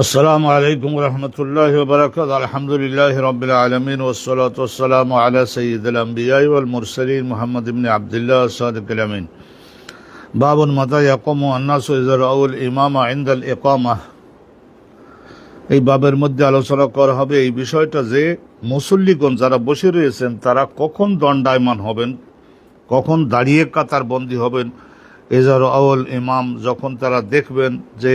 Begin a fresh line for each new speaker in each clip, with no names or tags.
আসসালামু আলাইকুম রহমতুল্লাহি ওয়া বারাকাতুহু। আলহামদুলিল্লাহি রাব্বিল আলামিন ওয়াসসালাতু ওয়াসসালামু আলা সাইয়্যিদিল আমবিয়াই ওয়াল মুরসালিন মুহাম্মদ ইবনে আবদুল্লাহ সাদিকুল আমিন। বাবুন মাতা ইয়াকুমু আন-নাসু ইযা রাআউল ইমামা ইনদাল ইকামাহ। এই বাবের মধ্যে আলোচনা করা হবে এই বিষয়টা যে মুসল্লিগণ যারা বসে রয়েছেন তারা কখন দণ্ডায়মান হবেন, কখন দাঁড়িয়ে কাতারবন্দি হবেন। ইযা রাআউল ইমাম, যখন তারা দেখবেন যে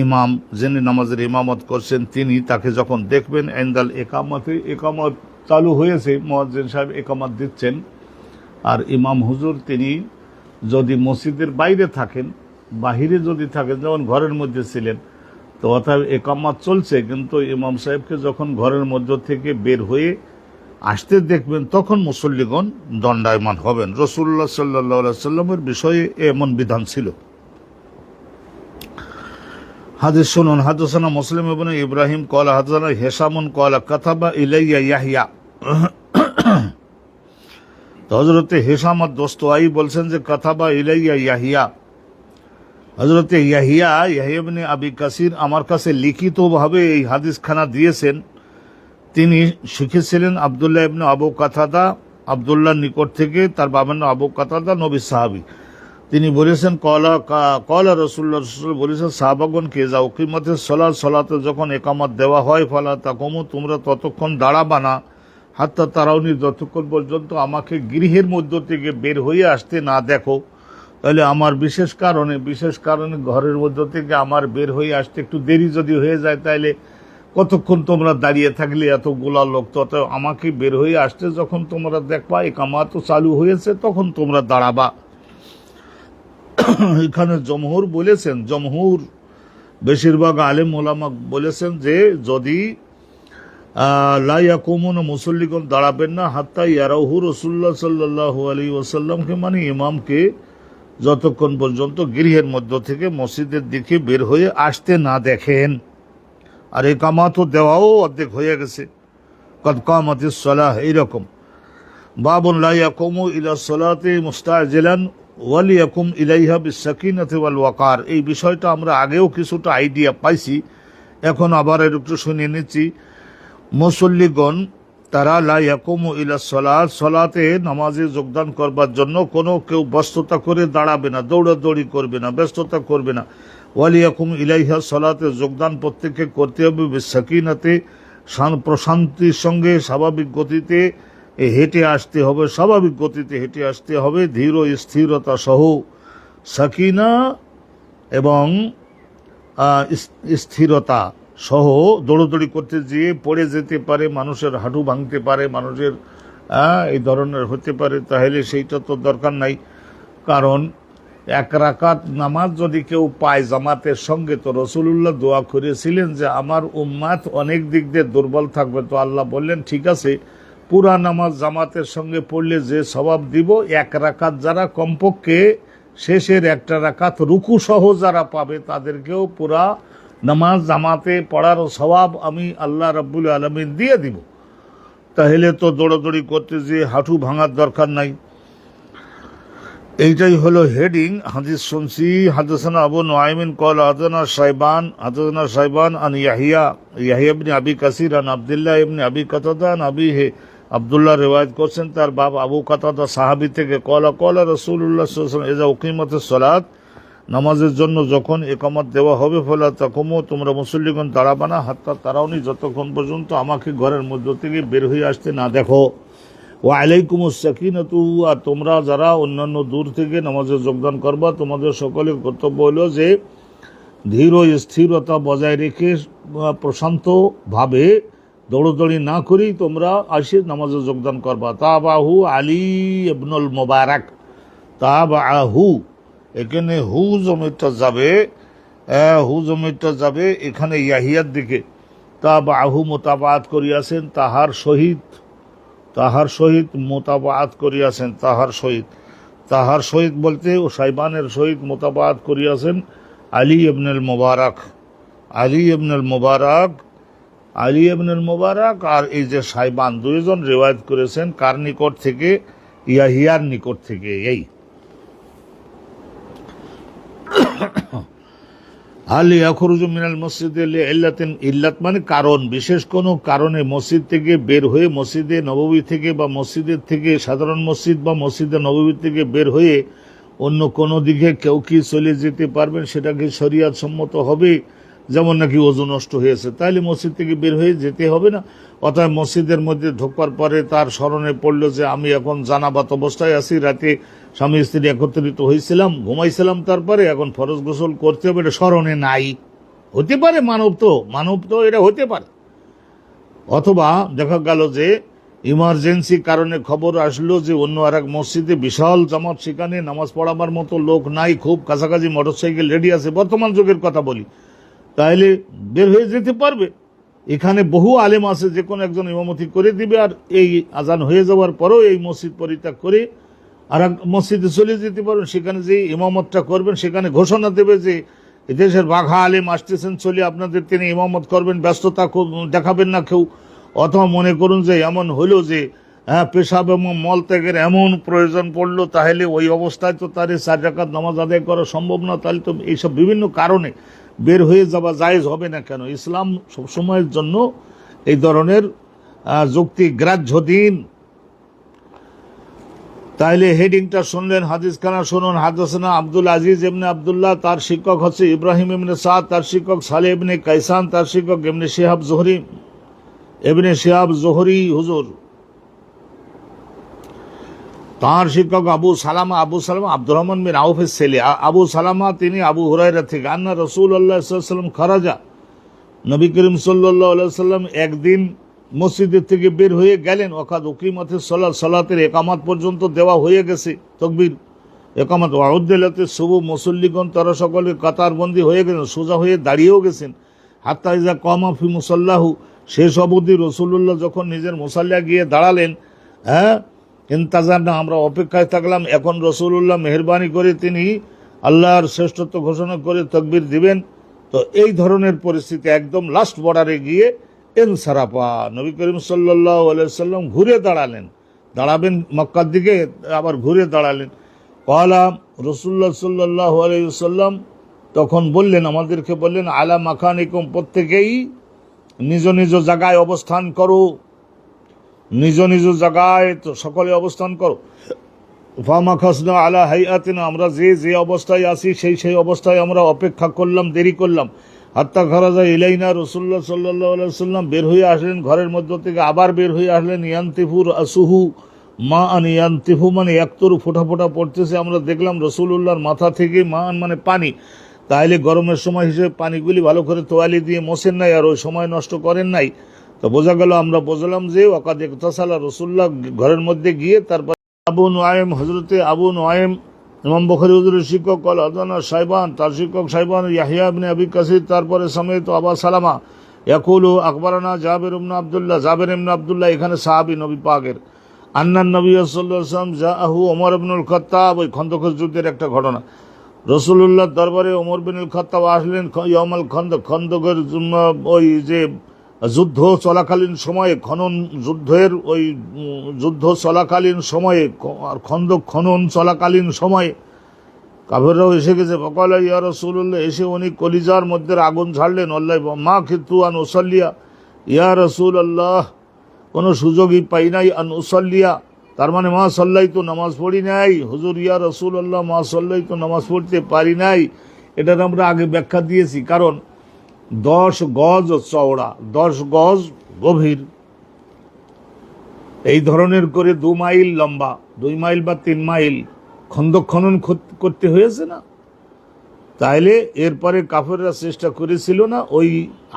ইমাম যিনি নামাজের ইমামত করছেন তিনি তাকে যখন দেখবেন ইনদাল ইকামাতে, ইকামত চালু হয়েছে, মুয়াজ্জিন সাহেব ইকামত দিচ্ছেন, আর ইমাম হুজুর তিনি যদি মসজিদের বাইরে থাকেন, বাহিরে যদি থাকেন, যেমন ঘরের মধ্যে ছিলেন, তো অর্থাৎ ইকামত চলছে কিন্তু ইমাম সাহেবকে যখন ঘরের মধ্য থেকে বের হয়ে আসতে দেখবেন তখন মুসল্লিগণ দণ্ডায়মান হবেন। রাসূলুল্লাহ সাল্লাল্লাহু আলাইহি ওয়াসাল্লামের বিষয়ে এমন বিধান ছিল। হাদিস শুনুন। হাদাসানা মুসলিম ইবনে ইব্রাহিম ক্বালা হাদাসানা হিশামুন ক্বালা কাতাবা ইলাইয়া ইয়াহইয়া। তো হযরতে হিশাম আদ-দস্তওয়াই বলছেন যে কাতাবা ইলাইয়া ইয়াহইয়া, হযরতে ইয়াহইয়া ইবনে আবি কাসির আমার কাছে লিখিতভাবে এই হাদিসখানা দিয়েছেন। তিনি শিখেছিলেন আব্দুল্লাহ ইবনে আবু কাতাদা, আব্দুল্লাহর নিকট থেকে, তার বাবার নাম আবু কাতাদা, নবী সাহাবী। তিনি বলেছেন কলা রাসূলুল্লাহ বলেছেন সাহাবাগণকে, যা উকিমতের সলাতে যখন একামত দেওয়া হয় ফালা তাকুমু, তোমরা ততক্ষণ দাঁড়াবা না, হাত্তা তারাউনি, যতক্ষণ পর্যন্ত আমাকে গৃহের মধ্য থেকে বের হয়ে আসতে না দেখো। তাহলে আমার বিশেষ কারণে ঘরের মধ্য থেকে আমার বের হয়ে আসতে একটু দেরি যদি হয়ে যায়, তাহলে কতক্ষণ তোমরা দাঁড়িয়ে থাকলে এতগুলা লোক, তত আমাকে বের হয়ে আসতে যখন তোমরা দেখবা একামত চালু হয়েছে তখন তোমরা দাঁড়াবা। এখানে জমহুর বেশিরভাগ আলেম ওলামা বলেছেন যে যদি লা ইয়াকুমুন, মুসল্লিগণ দাঁড়াবেন না, হাত্তা ইয়ারাহু রাসূলুল্লাহ সাল্লাল্লাহু আলাইহি ওয়াসাল্লামকে, মানে ইমামকে, যতক্ষণ পর্যন্ত গৃহের মধ্য থেকে মসজিদের দিকে বের হয়ে আসতে না দেখেন। আর ইকামাতও দেওয়াও অর্ধেক হয়ে গেছে, কদ কামাতিস সালাহ, এইরকম। বাবুন লা ইয়াকুমু ইলা সালাতি মুস্তাজিলান ওয়ালিয়াকুম ইলাইহা বিসাকিনাতি ওয়াল ওয়াকার। এই বিষয়টা আমরা আগেও কিছুটা আইডিয়া পাইছি, এখন আবার একটু শুনে নিচ্ছি। মুসল্লিগণ তারা লা ইয়াকুমু ইলা সালাত, সালাতে নামাজে যোগদান করবার জন্য কেউ ব্যস্ততা করে দাঁড়াবে না, দৌড়াদৌড়ি করবে না, ব্যস্ততা করবে না। ওয়ালিয়াকুম ইলাইহা, সালাতে যোগদান প্রত্যেককে করতে হবে বিসাকিনাতে, প্রশান্তির সঙ্গে, স্বাভাবিক গতিতে হেঁটে আসতে হবে, স্বাভাবিক গতিতে হেঁটে আসতে হবে, ধীর স্থিরতা সহ। সাকিনা এবং স্থিরতা সহ। দৌড়দৌড়ি করতে গিয়ে পড়ে যেতে পারে, মানুষের হাঁটু ভাঙতে পারে, মানুষের এই ধরনের হতে পারে, তাহলে সেইটা তো দরকার নাই। কারণ এক রাকাত নামাজ যদি কেউ পায় জামাতের সঙ্গে, তো রাসূলুল্লাহ দোয়া করেছিলেন যে আমার উম্মাত অনেক দিক দিয়ে দুর্বল থাকবে, তো আল্লাহ বললেন ঠিক আছে, পুরা নামাজ জামাতের সঙ্গে পড়লে যে সওয়াব দিব, এক রাকাত যারা কমপক্ষে শেষের একটা রাকাত রুকু সহ যারা পাবে তাদেরকেও পুরা নামাজ জামাতে পড়ার সওয়াব আমি আল্লাহ রাব্বুল আলামিন দিয়ে দিব। তাহলে তো দৌড়াদৌড়ি করতে যে হাঁটু ভাঙার দরকার নাই। এইটাই হলো হেডিং। হাদিস শুনছি। হাদাসানা আবু নুআইমিন ক্বালা হাদাসানা শাইবান আন ইয়াহইয়া ইবনে আবি কাসির আন আব্দুল্লাহ ইবনে আবি কাতাদা আন আবিহি, আব্দুল্লাহ রিওয়ায়াত করছেন তার বাবা আবু কাতাদা সাহাবী থেকে, ক্বালা রাসূলুল্লাহ সাল্লাল্লাহু আলাইহি ওয়াসাল্লাম ইযা উকিমাতিস সালাত, নামাজের জন্য যখন ইকামত দেওয়া হবে, ফালা তাকুমু, তোমরা মুসল্লিগণ দাঁড়াবা না, হাত্তা তারাউনি, যতক্ষণ পর্যন্ত আমাকে ঘরের মধ্য থেকে বের হয়ে আসতে না দেখো। ওয়া আলাইকুমুস সাকিনাতু, আর তোমরা যারা অন্যান্য দূর থেকে নামাজে যোগদান করবা, তোমাদের সকলের কর্তব্য হলো যে ধীর স্থিরতা বজায় রেখে প্রশান্তভাবে দৌড়দৌড়ি না করেই তোমরা আসে নামাজে যোগদান করবা। তাবাহু আলী ইবনুল মুবারাক, তাবাহু, এখানে হু জমিটা যাবে এখানে ইয়াহিয়ার দিকে। তাবাহু মোতাবাত করিয়াছেন, তাহার সহিত মোতাবাত করিয়াছেন, তাহার সহিত বলতে ও শাইবানের সহিত মোতাবাত করিয়াছেন আলী ইবনুল মুবারাক আর এই যে শাইবান, দুইজন রিওয়ায়াত করেছেন কার নিকট থেকে? ইয়াহিয়ার নিকট থেকে। এই আল ইয়াখরুজু মিনাল মসজিদে লিইল্লাতিন, ইল্লাত মানে কারণ, বিশেষ কোনো কারণে মসজিদ থেকে বের হয়ে মসজিদে নববী থেকে বা মসজিদের থেকে সাধারণ মসজিদ বা মসজিদে নববী থেকে বের হয়ে অন্য কোনো দিকে কেউ কি চলে যেতে পারবেন, সেটা কি শরিয়াত সম্মত হবে? যেমন নাকি ওযু নষ্ট হয়েছে, তাহলে মসজিদ থেকে বের হয়ে যেতে হবে না। অতএব মসজিদের মধ্যে ঢোকার পরে তার স্মরণে পড়লো যে আমি এখন জানাবাত অবস্থায় আছি, রাতে স্বামী স্ত্রী একত্রিত হয়েছিলাম, ঘুমাইছিলাম, তারপরে এখন ফরজ গোসল করতে হবে, এটা স্মরণে নাই। হতে পারে, মানব তো এটা হতে পারে। অথবা দেখা গেল যে ইমার্জেন্সি কারণে খবর আসলো যে অন্য আর এক মসজিদে বিশাল জামাত, সেখানে নামাজ পড়াবার মতো লোক নাই, খুব কাছাকাছি মোটরসাইকেল রেডি আছে, বর্তমান যুগের কথা বলি, তাহলে বের হয়ে যেতে পারবে। এখানে বহু আলেম আছে, যে কোনো একজন ইমামতি করে দিবে, আর এই আজান হয়ে যাওয়ার পরেও এই মসজিদ পরিত্যাগ করে আর এক মসজিদে চলে যেতে পারবেন। সেখানে যে ইমামতটা করবেন সেখানে ঘোষণা দেবে যে দেশের বাঘা আলেম আসতেছেন, চলে আপনাদের তিনি ইমামত করবেন, ব্যস্ততা দেখাবেন না কেউ। অথবা মনে করুন যে এমন হলো যে পেশাব এবং মল ত্যাগের এমন প্রয়োজন পড়লো, তাহলে ওই অবস্থায় তো তার 4 রাকাত নামাজ আদায় করা সম্ভব না, তাহলে তো এইসব বিভিন্ন কারণে বের হয়ে যাওয়া জায়েজ হবে না কেন? ইসলাম সবসময়ের জন্য এই ধরনের যুক্তি গ্রাহ্য দিন। তাইলে হেডিংটা শুনলেন, হাদিস খানা শুনুন। হাদাসানা আব্দুল আজিজ ইবনে আব্দুল্লাহ, তার শিক্ষক হচ্ছে ইব্রাহিম ইবনে সাদ, তার শিক্ষক সালেহ ইবনে কাইসান, তার শিক্ষক ইবনে শিহাব জোহরি হুজুর, তার শিক্ষক আবু সালামা আব্দুর রহমান বিন আউফের ছেলে আবু সালামা, তিনি আবু হুরায়রা থেকে, আন্না রাসূলুল্লাহ সাল্লাল্লাহু আলাইহি ওয়াসাল্লাম খারাজা, নবী করিম সাল্লাল্লাহু আলাইহি ওয়াসাল্লাম একদিন মসজিদের থেকে বের হয়ে গেলেন। ওয়াকাদ উকিমাতিস সালাত, সালাতের একামাত পর্যন্ত দেওয়া হয়ে গেছে, তকবীর একামাত, ওয়াউদ্দিলাতিস সুবু, মুসল্লিগণ তারা সকলে কাতারবন্দি হয়ে গেছেন, সোজা হয়ে দাঁড়িয়েও গেছেন। হাত্তা ইযা কামা ফি মুসাল্লাহু, শেষ অবধি রাসূলুল্লাহ যখন নিজের মুসাল্লা গিয়ে দাঁড়ালেন, ইন্তাজারনা, আমরা অপেক্ষায় থাকলাম। এখন রাসূলুল্লাহ মেহেরবানি করে তিনি আল্লাহর শ্রেষ্ঠত্ব ঘোষণা করে তাকবীর দিবেন। তো এই ধরনের পরিস্থিতি একদম লাস্ট বর্ডারে গিয়ে ইনসারাফা, নবী করিম সাল্লাল্লাহু আলাইহি ওয়াসাল্লাম ঘুরে দাঁড়াবেন মক্কার দিকে, আবার ঘুরে দাঁড়ালেন। ক্বালা, রাসূলুল্লাহ সাল্লাল্লাহু আলাইহি ওয়াসাল্লাম তখন বললেন, আমাদেরকে বললেন, আলা মাকানিকুম, প্রত্যেকেই নিজ নিজ জায়গায় অবস্থান করো, নিজ নিজ জায়গায় তো সকলে অবস্থান করো। ফামাখাসনা আলা হাইয়াতিনা, আমরা যে অবস্থায় আছি সেই অবস্থায় আমরা অপেক্ষা করলাম, দেরি করলাম। হাত্তা খারাজা ইলাইনা, রাসূলুল্লাহ সাল্লাল্লাহু আলাইহি ওয়াসাল্লাম বের হয়ে আসলেন ঘরের মধ্য থেকে, আবার বের হয়ে আসলেন। ইয়ান্তিফুর আসুহু মা আন, ইয়ান্তিফু মানে একতরু ফোঁটা ফোঁটা পড়তেছে, আমরা দেখলাম রাসূলুল্লাহর মাথা থেকে, মা আন মানে পানি, তাইলে গরমের সময় হিসেবে পানিগুলি ভালো করে তোয়ালি দিয়ে মোছেন নাই, আর ওই সময় নষ্ট করেন নাই। তো বোঝা গেল, আমরা বুঝলাম যে ওয়াকাদ ইগতাসালা, রাসূলুল্লাহ ঘরের মধ্যে গিয়ে তারপর আবু নুআইম, হযরতে আবু নুআইম ইমাম বুখারী হুজুরের শিক্ষক, কল আদানা শাইবান, তার শিক্ষক শাইবান, ইয়াহইয়া ইবনে আবি কাসির, তারপরে সমেত আবা সালামা ইয়াকুলু আকবরানা জাবির ইবনে আব্দুল্লাহ, এখানে সাহাবী নবী পাকের, আন্নান নবী সাল্লাল্লাহু আলাইহি ওয়াসাল্লাম জাআহু ওমর ইবনুল খাত্তাব, ওই খন্দকের যুদ্ধের একটা ঘটনা। রাসূলুল্লাহ দরবারে ওমর বিনুল খাত্তাব আসলেন ইয়াউমাল খন্দকের ওই যে যুদ্ধ চলাকালীন সময়ে, যুদ্ধ চলাকালীন সময়ে, খন্দক খনন চলাকালীন সময়ে কাফেররাও এসে গেছে। ফকালা ইয়া রাসূলুল্লাহ, এসে উনি কলিজার মধ্যে আগুন ঝাড়লেন। আল্লাহ মা খিতু আন উসাল্লিয়া, ইয়া রাসূলুল্লাহ, কোনো সুযোগই পাই নাই, আন উসাল্লিয়া তার মানে মা সাল্লাইতু, নামাজ পড়ি নাই। হুজুর ইয়া রাসূলুল্লাহ, মা সাল্লাইতু, নামাজ পড়তে পারি নাই। এটার আমরা আগে ব্যাখ্যা দিয়েছি, কারণ 10 গজ চওড়া, 10 গজ গভীর, এই ধরনের করে 2 মাইল লম্বা, 2 মাইল বা 3 মাইল খন্দক খনন করতে হয়েছে না? তাইলে এরপরে কাফেররা চেষ্টা করেছিল না, ওই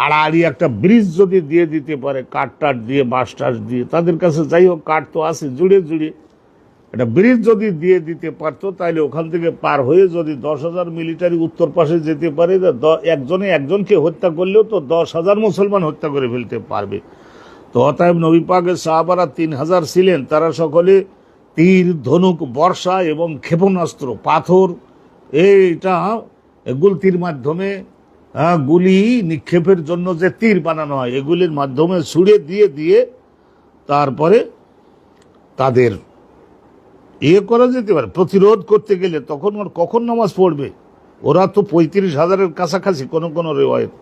আড়াআড়ি একটা ব্রিজ যদি দিয়ে দিতে পারে, কাঠ দিয়ে, বাঁশ টাস দিয়ে, তাদের কাছে যাই হোক কাঠ তো আছে, জুড়ে একটা ব্রিজ যদি দিয়ে দিতে পারতো, তাইলে ওখান থেকে পার হয়ে যদি 10,000 মিলিটারি উত্তর পাশে যেতে পারে, একজনকে হত্যা করলেও তো 10,000 মুসলমান হত্যা করে ফেলতে পারবে। তো অতএব নবী পাকের সাহাবারা 3,000 ছিলেন, তারা সকলে তীর, ধনুক, বর্ষা এবং ক্ষেপণাস্ত্র, পাথর, এগুলির মাধ্যমে গুলি নিক্ষেপের জন্য যে তীর বানানো হয়, এগুলির মাধ্যমে ছুড়ে দিয়ে তারপরে তাদের করা যেতে পারে। প্রতিরোধ করতে গেলে তখন কখন নামাজ পড়বে, ওরা তো 35,000-এর কাছাকাছি কোন কোন রেওয়ায়েত।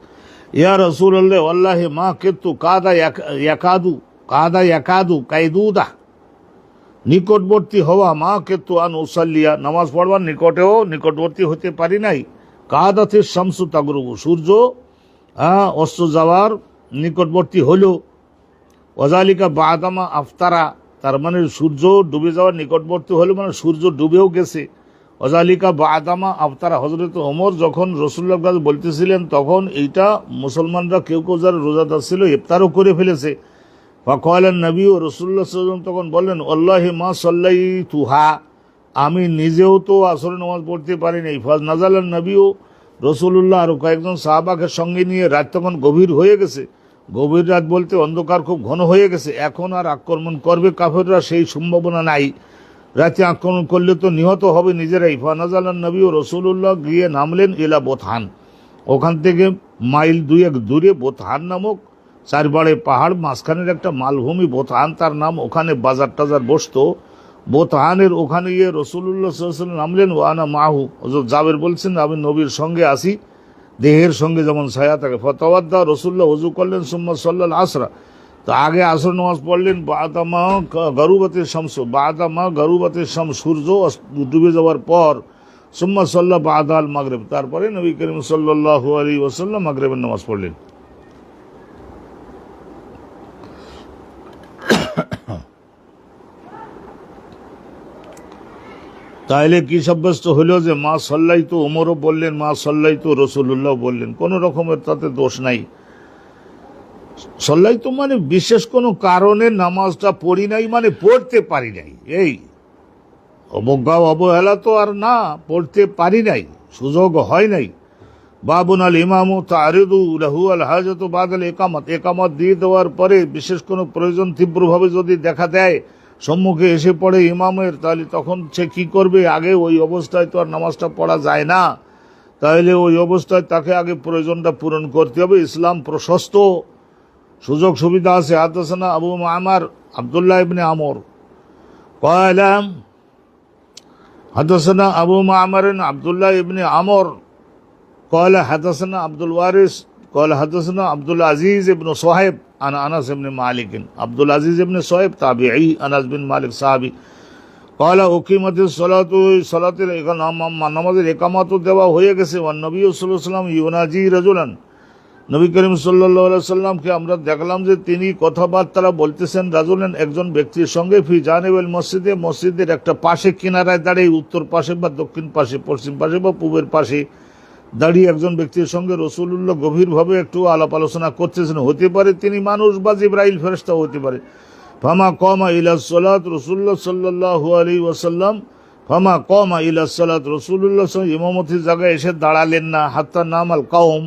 ইয়া রাসূলুল্লাহ ওয়াল্লাহি মা কিতু কাদা ইয়াকাদু কাইদুদা, নিকটবর্তী হওয়া, মা কিতু আন উসাল্লিয়া, নামাজ পড়বার নিকটবর্তী হতে পারি নাই। কাদাতে শামসু তাগরুবু, সূর্য অস্ত যাওয়ার নিকটবর্তী হলো। ওয়াজালিকা বাদামা আফতারা, তার মানে সূর্য ডুবে যাওয়ার নিকটবর্তী হলো মানে সূর্য ডুবেও গেছে। ওয়াজালিকা বাদামা আফতারা, হযরত ওমর যখন রাসূলুল্লাহ বলতেছিলেন তখন এইটা মুসলমানরা কেউ কেউ যারা রোজাদার ছিল ইফতারও করে ফেলেছে। ফাকালান নবী, ও রাসূলুল্লাহ সাল্লাল্লাহু আলাইহি ওয়াসাল্লাম তখন বললেন, আল্লাহি মা সাল্লাইতুহা, আমি নিজেও তো আসরের নামাজ পড়তে পারি নাই। ফাজ নাজালান নবী ও রাসূলুল্লাহ আর কয়েকজন সাহাবাকে সঙ্গে নিয়ে, রাত তখন গভীর হয়ে গেছে। গভীর রাত বলতে অন্ধকার খুব ঘন হয়ে গেছে, এখন আর আক্রমণ করবে কাফেররা সেই সম্ভাবনা নাই। রাতে আক্রমণ করলে তো নিহত হবে নিজেরাই। ফানাজালান নবী ও রাসূলুল্লাহ গিয়ে নামলেন ইলা বোথান, ওখান থেকে মাইল 2-1 দূরে বোথান নামক চারবাড়ে পাহাড়, মাঝখানের একটা মালভূমি বোথান তার নাম। ওখানে বাজার টাজার বসতো। বোথানের ওখানে গিয়ে রাসূলুল্লাহ সাল্লাল্লাহু আলাইহি ওয়াসাল্লাম নামলেন। ওয়ানা মাহু, হযরত জাবের বলছেন আমি নবীর সঙ্গে আসি, দেহের সঙ্গে যেমন ছায়া থাকে। ফতাওয়াদ্দা, রাসূলুল্লাহ ওযু করলেন। সুম্মা সাল্লাল আসরা, তো আগে আসর নামাজ পড়লেন। বাদামা গরুবতের শামস, বাদামা গরুবতের শামস, সূর্য ডুবে যাওয়ার পর। সুম্মা সাল্লা বাদাল মাগরিব, তারপরে নবী করিম সাল্লাল্লাহু আলাইহি ওয়াসাল্লাম মাগরিবের নামাজ পড়লেন। তাইলে কি সাব্যস্ত হলো যে মা সাল্লাইতু ওমরও বললেন, মা সাল্লাইতু রাসূলুল্লাহ বললেন, কোন রকমের তাতে দোষ নাই। সাল্লাইতু মানে বিশেষ কোনো কারণে নামাজটা পড়ি নাই মানে পড়তে পারি নাই, এই অবজ্ঞা অবহেলা তো আর না, পড়তে পারি নাই, সুযোগ হয় নাই। বাবুন আল ইমামু তারিদু লাহু আল হাজাতু বাদাল ইকামত, ইকামত দিয়ে দেওয়ার পরে বিশেষ কোনো প্রয়োজন তীব্রভাবে যদি দেখা দেয়, সম্মুখে এসে পড়ে ইমামের, তাহলে তখন সে কি করবে? আগে ওই অবস্থায় তো আর নামাজটা পড়া যায় না, তাহলে ওই অবস্থায় তাকে আগে প্রয়োজনটা পূরণ করতে হবে। ইসলাম প্রশস্ত, সুযোগ সুবিধা আছে। হাদাসানা আবু মামার আব্দুল্লাহ ইবনে আমর কয়লাম, হাদাসানা আবু মামার আব্দুল্লাহ ইবনে আমর قال حدثنا عبد الوارث قال حدثنا عبد العزيز ابن صهيب عن انس بن مالك, عبد العزيز ابن صهيب تابعي, انس بن مالك সাহাবী। قال اقيمت الصلاه, সালাতের নামাজের ইকামত দেওয়া হয়ে গেছে। ওয়ান নবী সাল্লাল্লাহু আলাইহি ওয়াসাল্লাম ইউনাজি রাজুলান, নবী করিম সাল্লাল্লাহু আলাইহি ওয়াসাল্লামকে আমরা দেখলাম যে তিনি কথাবার্তা বলতেছেন রাজুলান একজন ব্যক্তির সঙ্গে, ফি জানিবিল মসজিদে, মসজিদের একটা পাশে কিনারায় দাঁড়িয়ে, উত্তর পাশে বা দক্ষিণ পাশে, পশ্চিম পাশে বা পূবের পাশে দাঁড়িয়ে একজন ব্যক্তির সঙ্গে রাসূলুল্লাহ গভীরভাবে একটু আলাপ আলোচনা করতেছেন। হতে পারে তিনি মানুষ বা জিবরাইল ফেরেশতা হতে পারে। ফামা কমা ইলা সালাত, রাসূলুল্লাহ সাল্লাল্লাহু আলাইহি ওয়াসাল্লাম ফামা কমা ইলা সালাত, রাসূলুল্লাহ ইমামতির জায়গায় এসে দাঁড়ালেন না। হাত্তা নামাল কাওম,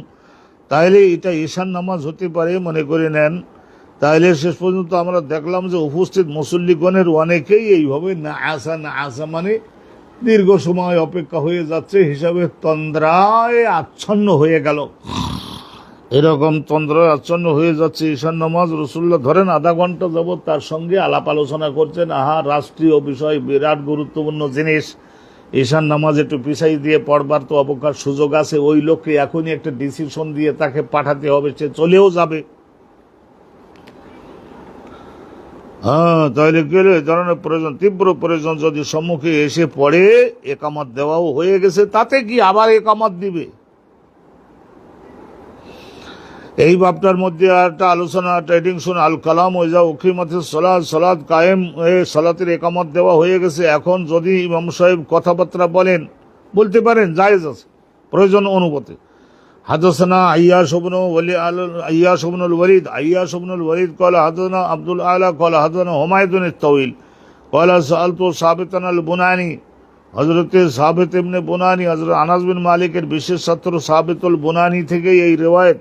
তাইলে এটা ঈশান নামাজ হতে পারে মনে করে নেন। তাইলে শেষ পর্যন্ত আমরা দেখলাম যে উপস্থিত মুসল্লিগণের অনেকেই এইভাবে না আসা মানে দীর্ঘ সময় অপেক্ষা হয়ে যাচ্ছে হিসাবে তন্দ্রায় আচ্ছন্ন হয়ে গেল, এরকম তন্দ্রায় আচ্ছন্ন হয়ে যাচ্ছে। ঈশান নামাজ রাসূলুল্লাহ ধরেন আধা ঘন্টা যাবৎ তার সঙ্গে আলাপ আলোচনা করছেন। রাষ্ট্রীয় বিষয়, বিরাট গুরুত্বপূর্ণ জিনিস, ঈশান নামাজ একটু পিছাই দিয়ে পড়বার তো অবকাশ সুযোগ আছে। ওই লোককে এখনই একটা ডিসিশন দিয়ে তাকে পাঠাতে হবে, সে চলেও যাবে। তাহলে গেলে ধরনের প্রয়োজন, তীব্র প্রয়োজন যদি সম্মুখে এসে পড়ে, একামত দেওয়াও হয়ে গেছে, তাতে কি আবার একামত দিবে? এই বাপটার মধ্যে একটা আলোচনা, ট্রেডিং শুন। আল কালাম ওইজা উকিমাতিস সালাত, সালাত কায়েম, সালাতের একামত দেওয়া হয়ে গেছে। এখন যদি ইমাম সাহেব কথাবার্তা বলতে পারেন, জায়েজ আছে প্রয়োজন অনুপাতে। حدثنا عياش بن الوليد قال حدثنا عبد الاعلى قال حدثنا حميد الطويل قال سألت ثابت البناني, হযরত সাবিত ইবনে বুনানি, হযরত আনাস বিন মালিকের বিশেষ ছাত্র সাবিতুল বুনানি থেকে এই রিওয়ায়াত।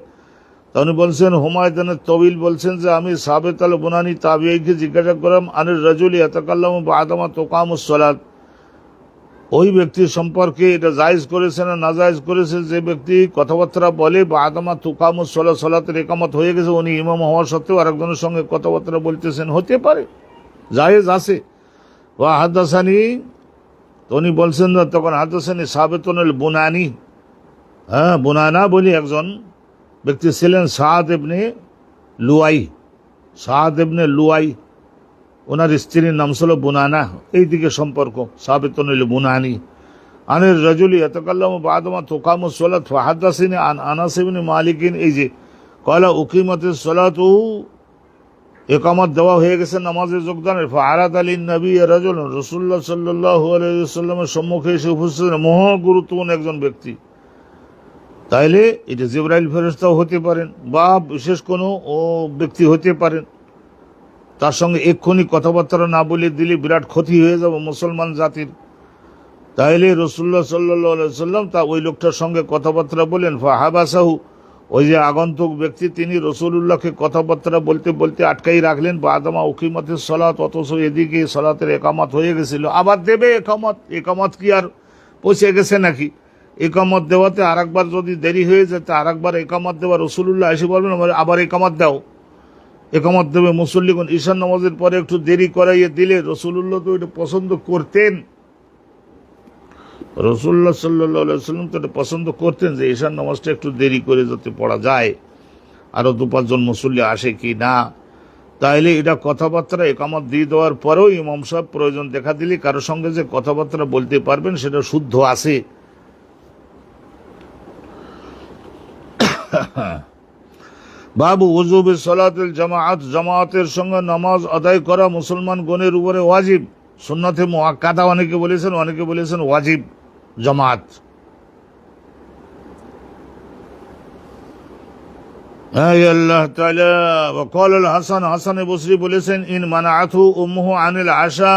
তিনি বলছেন হুমায়ুন তবিল বলছেন যে আমি সাবিত আল বুনানি তাবিঈকে জিজ্ঞাসা করলাম, আনির রাজুল ইয়াতাকাল্লামু বাদামা তুকামুস সালাত, ওই ব্যক্তির সম্পর্কে এটা জায়েজ করেছে না নাজায়েজ করেছে যে ব্যক্তি কথাবার্তা বলে বাদামা তুকামুস সালাত, সালাতের ইকামত হয়ে গেছে, উনি ইমাম হওয়া সত্ত্বেও আরেকজনের সঙ্গে কথাবার্তা বলতেছেন, হতে পারে, জায়েজ আছে। ওয়া হাদাসানি, উনি বলছেন না তখন হাদাসানি সাবিতুল বুনানি, হ্যাঁ, বুনানা বলি একজন ব্যক্তি ছিলেন, সাদ ইবনে লুয়াই। সাদ ইবনে লুয়াই, ওনার স্ত্রীর নাম ছিল বুনানা। এই দিকে সম্পর্ক সাবিত নিল বুনানি। আনের রাজুলি ইয়াতাকাল্লামু বাদামা তুকামুস সালাত ফাহাদাসিনি আন আনাস ইবনে মালিকিন, এই যে কয়লা উকিমাতিস সালাতু, একামত দেওয়া হয়ে গেছে নামাজের যোগদানের। ফাআরাদ আলিন নবী রাজুলুন, রাসূলুল্লাহ সাল্লাল্লাহু আলাইহি ওয়াসাল্লামের সম্মুখে এসে উপস্থিত মহা গুরুত্বপূর্ণ একজন ব্যক্তি। তাইলে এটা জিবরাইল ফেরেশতাও হতে পারেন বা বিশেষ কোনো ব্যক্তি হতে পারেন। তার সঙ্গে এক্ষুনি কথাবার্তা না বলে দিলে বিরাট ক্ষতি হয়ে যাবে মুসলমান জাতির। তাইলে রাসূলুল্লাহ সাল্লাল্লাহু আলাইহি ওয়াসাল্লাম তা ওই লোকটার সঙ্গে কথাবার্তা বলেন। ফাহাবাসাহু, ওই যে আগন্তুক ব্যক্তি তিনি রাসূলুল্লাহকে কথাবার্তা বলতে বলতে আটকাই রাখলেন। বাদামা উকিমাতিস সালাত, অথচ এদিকে সালাতের একামত হয়ে গেছিল। আবার দেবে একামত, একামত কি আর পৌঁছে গেছে নাকি? একামত দেওয়াতে আর একবার যদি দেরি হয়ে যেত, আর একবার একামত দেওয়া, রাসূলুল্লাহ এসে বলবেন আবার একামত দাও। একামত দেবে মুসল্লিগণ। ঈশান নামাজের পরে একটু দেরি করাইয়ে দিলে, রাসূলুল্লাহ তো এটা পছন্দ করতেন। রাসূলুল্লাহ সাল্লাল্লাহু আলাইহি ওয়াসাল্লাম তো এটা পছন্দ করতেন যে ঈশান নামাজটা একটু দেরি করে যাতে পড়া যায়, আরো 2-5 জন মুসল্লি আসে কি না। তাইলে এটা কথাবার্তা একামত দিয়ে দেওয়ার পরেও ইমাম সাহেব প্রয়োজন দেখা দিলে কারোর সঙ্গে যে কথাবার্তা বলতে পারবেন সেটা শুদ্ধ আছে। বাবু উজুবে সালাতুল জামাআত, জামাতের সঙ্গে নামাজ আদায় করা মুসলমান গণের উপরে ওয়াজিব। সুন্নতে মুআক্কাদা অনেকে বলেছেন, অনেকে বলেছেন ওয়াজিব জামাত। আল্লাহ তাআলা وقال الحسن, হাসান বসরি বলেছেন, ইন মানাআতু উম্মুহু আনিল আশা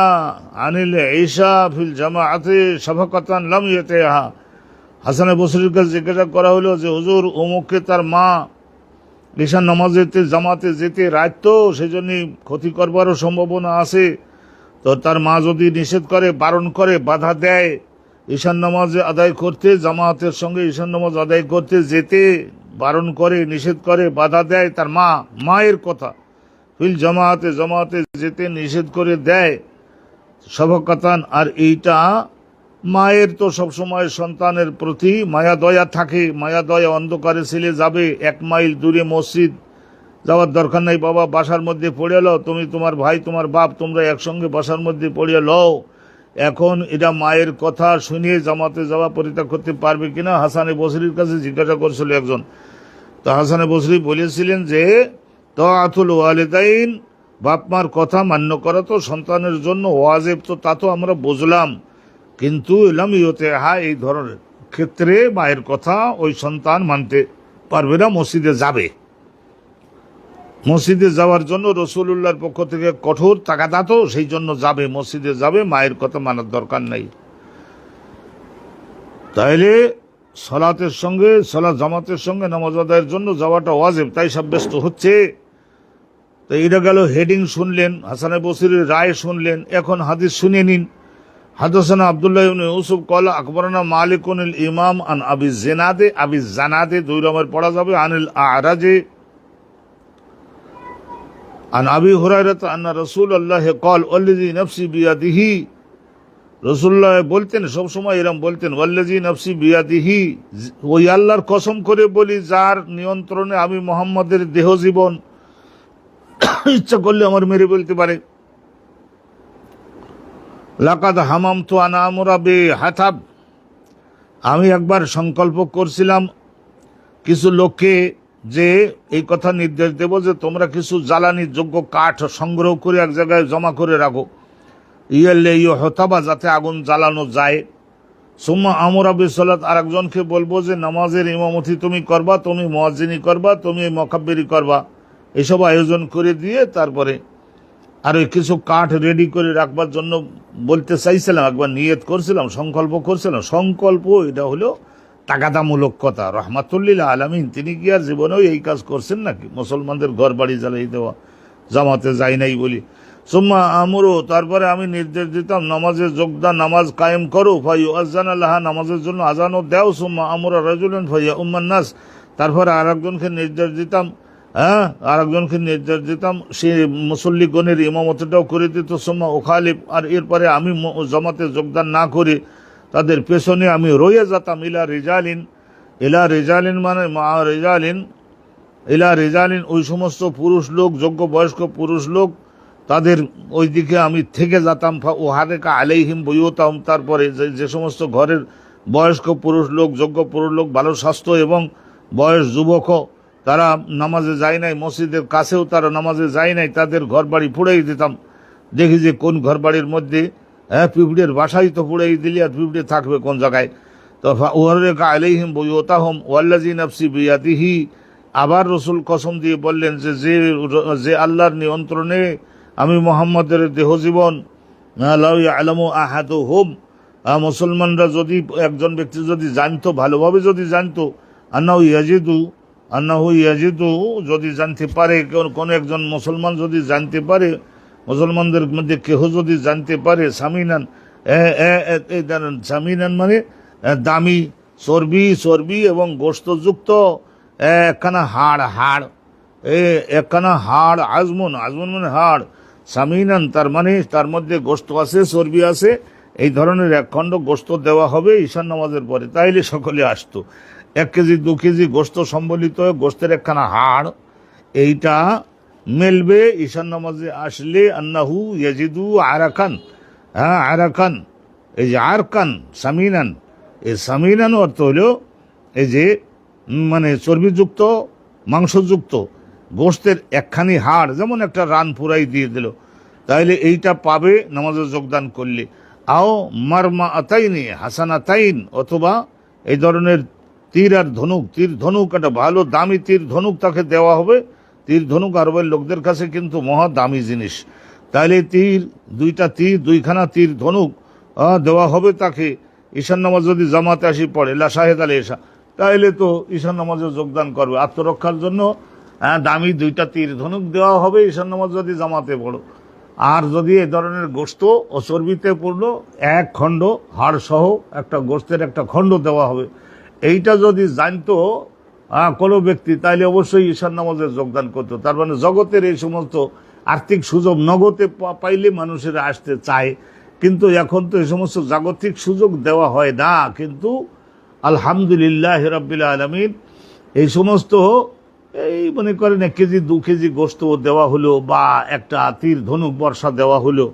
আনিল ঈশা ফিল জামাআতি শাফাকাতান লাম ইয়াতিহা। হাসান বসরির কাছে জিজ্ঞাসা করা হলো যে হুজুর, অমুককে তার মা ঈশান নামাজেতে জামাতে যেতে রাখতো, সেই জন্য ক্ষতি করবারও সম্ভাবনা আছে। তো তার মা যদি নিষেধ করে, বারণ করে, বাধা দেয় ঈশান নামাজ আদায় করতে, জামাতের সঙ্গে ঈশান নামাজ আদায় করতে যেতে বারণ করে, নিষেধ করে, বাধা দেয় তার মা, মায়ের কথা, ফিল জামাতে, জামাতে যেতে নিষেধ করে দেয়, শাফাকাতান, আর এইটা মায়ের তো সবসময় সন্তানের প্রতি মায়া দয়া থাকে। মায়া দয়া, অন্ধকারে ছেলে যাবে 1 মাইল দূরে মসজিদ, যাওয়ার দরকার নাই, বাবা বাসার মধ্যে পড়ে লও, তুমি তোমার ভাই তোমার বাপ তোমরা একসঙ্গে বাসার মধ্যে পড়ে লও। এখন এটা মায়ের কথা শুনিয়ে জামাতে যাওয়া পরিত্যাগ করতে পারবে কিনা হাসানে বসরির কাছে জিজ্ঞাসা করেছিল একজন। তো হাসানে বসরি বলেছিলেন যে তাআতুল ওয়ালিদাইন, বাপ মার কথা মান্য করা তো সন্তানের জন্য ওয়াজিব, তো তা তো আমরা বুঝলাম, কিন্তু লাম ইউতিহা, এই ধরনের ক্ষেত্রে মায়ের কথা ওই সন্তান মানতে পারবে না, মসজিদে যাবে। মসজিদে যাওয়ার জন্য রাসূলুল্লাহর পক্ষ থেকে কঠোর তাগাদা, তো সেই জন্য যাবে, মসজিদে যাবে, মায়ের কথা মানার দরকার নাই। তাইলে সালাতের সঙ্গে, সালাত জামাতের সঙ্গে নামাজ আদায়ের জন্য যাওয়াটা ওয়াজিব, তাই সাব্যস্ত হচ্ছে। তো এটা গেল হেডিং শুনলেন, হাসান বসরির রায় শুনলেন। এখন হাদিস শুনে নিন। হাদাসানা আব্দুল্লাহ ইবনে ইউসুফ ক্বালা আখবারানা মালিকুন আল ইমাম আন আবি জিনাদে, আবি জানাদে 2 রকমের পড়া যাবে, আনিল আ'রাজে আন আবি হুরায়রা আন্না রাসূলুল্লাহ ক্বাল ওয়াল্লাযী নাফসি বিয়াদিহি, রাসূলুল্লাহ বলতেন, সব সময় এরকম বলতেন, ওয়াল্লাযী নাফসি বিয়াদিহি, ওই আল্লাহর কসম করে বলি যার নিয়ন্ত্রণে আমি মুহাম্মদের দেহ জীবন, ইচ্ছা করলে আমার মেরে বলতে পারে। লাকাদ হামামতু আন আমরা বিহাতাব, আমি একবার সংকল্প করছিলাম কিছু লোককে যে এই কথা নির্দেশ দেব যে তোমরা কিছু জ্বালানির যোগ্য কাঠ সংগ্রহ করে এক জায়গায় জমা করে রাখো, ইয়াল্লে ইউহতাবা, যাতে আগুন জ্বালানো যায়। সুম্মা আমরা বিসসালাত, আর একজনকে বলবো যে নামাজের ইমামতি তুমি করবা, তুমি মুয়াজ্জিনি করবা, তুমি মুকাব্বিরি করবা, এসব আয়োজন করে দিয়ে তারপরে আর ওই কিছু কাঠ রেডি করে রাখবার জন্য বলতে চাইছিলাম, একবার নিয়ত করছিলাম, সংকল্প করছিলাম। সংকল্প এটা হলো তাগাদামূলক কথা। রহমাতুল্লিল আলামিন তিনি কি আর জীবনেও এই কাজ করছেন নাকি? মুসলমানদের ঘর বাড়ি জ্বালাই দেওয়া, জামাতে যাই নাই বলি। সুম্মা আমরু, তারপরে আমি নির্দেশ দিতাম নামাজে যোগদান, নামাজ কায়েম করো, ফাইয়ুআজ্জানা লাহা, নামাজের জন্য আজানও দাও। সুম্মা আমরা রাজুলান ফাইয়ুম্মান নাস, তারপরে আরেকজনকে নির্দেশ দিতাম, আরেকজনকে নির্দেশ দিতাম, সে মুসল্লিগণের ইমামতটাও করে দিত। সুম্মা উখালিফ, আর এরপরে আমি জামাতে যোগদান না করে তাদের পেছনে আমি রয়ে যেতাম, ইলা রিজালিন, ইলা রেজালিন মানে মা রেজালিন, ইলা রেজালিন ওই সমস্ত পুরুষ লোক, যোগ্য বয়স্ক পুরুষ লোক, তাদের ওই দিকে আমি থেকে যেতাম। ও হারেকা আলাইহিম বইয়তাম, তারপরে যে সমস্ত ঘরের বয়স্ক পুরুষ লোক, যোগ্য পুরুষ লোক, ভালো স্বাস্থ্য এবং বয়স যুবকও, তারা নামাজে যায় নাই, মসজিদের কাছেও তারা নামাজে যায় নাই, তাদের ঘর বাড়ি পুড়াই দিতাম। দেখি যে কোন ঘর বাড়ির মধ্যে পিঁপড়ের বাসাই তো পুড়াই দিলি, আর পিঁপড়ে থাকবে কোন জায়গায়। তো ওয়ারেকা আলাইহিম বইয়তাহুম ওয়াল্লাযী নাফসি বিয়াদিহি, আবার রসুল কসম দিয়ে বললেন যে যে আল্লাহর নিয়ন্ত্রণে আমি মুহাম্মদের দেহ জীবন, লা ইয়ালামু আহাদুহুম, মুসলমানরা যদি, একজন ব্যক্তি যদি জানতো, ভালোভাবে যদি জানতো, আন্নাহু ইয়াজিদু, যদি জানতে পারে, কোনো একজন মুসলমান যদি জানতে পারে, মুসলমানদের মধ্যে কেহ যদি জানতে পারে, সামিনান, সামিনান মানে দামি, চর্বি এবং গোশতযুক্ত একখানা হাড়, একখানা হাড়, আজমুন মানে হাড়, সামিনান তার মানে তার মধ্যে গোশত আছে, চর্বি আছে, এই ধরনের এক খণ্ড গোশত দেওয়া হবে ঈশান নামাজের পরে, তাইলে সকলে আসতো। 1 কেজি 2 কেজি গোশত সম্বলিত গোশতের একখানা হাড়, এইটা মেলবে ঈশান নামাজে আসলে। আন্নাহু ইয়াজিদু আরাকান, আরাকান, এই যে আরকান, সামিনান, এই সামিনান অর্থ হলো এই যে মানে চর্বিযুক্ত, মাংসযুক্ত গোশতের একখানি হাড়, যেমন একটা রান পুরাই দিয়ে দিল, তাইলে এইটা পাবে নামাজে যোগদান করলে। আও মারমা আতাইনি হাসানাতাইন, অথবা এই ধরনের তীর আর ধনুক, একটা ভালো দামি তীর ধনুক তাকে দেওয়া হবে। তীর ধনুক আরবের লোকদের কাছে কিন্তু মহা দামি জিনিস, তাইলে দুইখানা তীর ধনুক দেওয়া হবে তাকে। ঈশান নামাজ যদি জামাতে আসি পড়ে, লা শাহেদ আল এশা, তাইলে তো ঈশান নামাজে যোগদান করবে। আত্মরক্ষার জন্য দামি 2টা তীর ধনুক দেওয়া হবে ঈশান নামাজ যদি জামাতে পড়ো। আর যদি এ ধরনের গোশত ও চর্বিতে পড়লো, 1 খণ্ড হাড় সহ একটা গোশতের একটা খণ্ড দেওয়া হবে। এইটা যদি জানতো কোনো ব্যক্তি, তাইলে অবশ্যই ঈশান নামাজে যোগদান করতো। তার মানে জগতের এই সমস্ত আর্থিক সুযোগ নগদে পাইলে মানুষেরা আসতে চায়, কিন্তু এখন তো এই সমস্ত জাগতিক সুযোগ দেওয়া হয় না। কিন্তু আলহামদুলিল্লাহ রাব্বিল আলামিন, এই সমস্ত এই মনে করেন 1 কেজি 2 কেজি গোশত দেওয়া হলো, বা একটা তীর ধনুক বর্ষা দেওয়া হলো,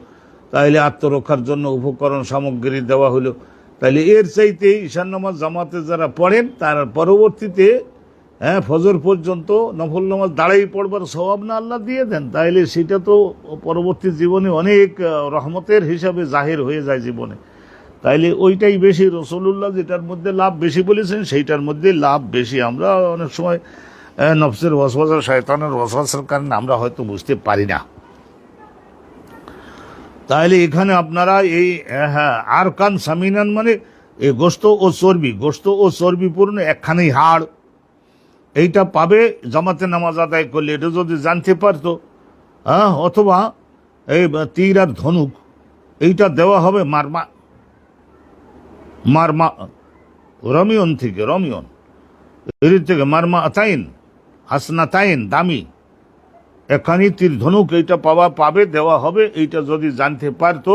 তাইলে আত্মরক্ষার জন্য উপকরণ সামগ্রী দেওয়া হলো, তাইলে এর চাইতে ঈশান নামাজ জামাতে যারা পড়েন, তার পরবর্তীতে ফজর পর্যন্ত নফল নামাজ দাঁড়াই পড়বার সওয়াব না আল্লাহ দিয়ে দেন, তাইলে সেটা তো পরবর্তী জীবনে অনেক রহমতের হিসাবে জাহির হয়ে যায় জীবনে। তাইলে ওইটাই বেশি, রাসূলুল্লাহ যেটার মধ্যে লাভ বেশি বলেছেন সেইটার মধ্যে লাভ বেশি। আমরা অনেক সময় নফসের ওয়াসওয়াসা, শয়তানের ওয়াসওয়াসার কারণে আমরা হয়তো বুঝতে পারি না। তাহলে এখানে আপনারা এই আরকান সামিনান মানে এই গোশত ও চর্বি পূর্ণ একখানি হাড়, এইটা পাবে জামাতে নামাজ আদায় করলে। এটা যদি জানতে পারতো, অথবা এই তীর আর ধনুক, এইটা দেওয়া হবে মারমা রমিয়ন থেকে, এর থেকে মারমা আতাইন হাসনাতাইন, দামি এখানি তীর ধনুক, এইটা পাবে, দেওয়া হবে। এইটা যদি জানতে পারতো,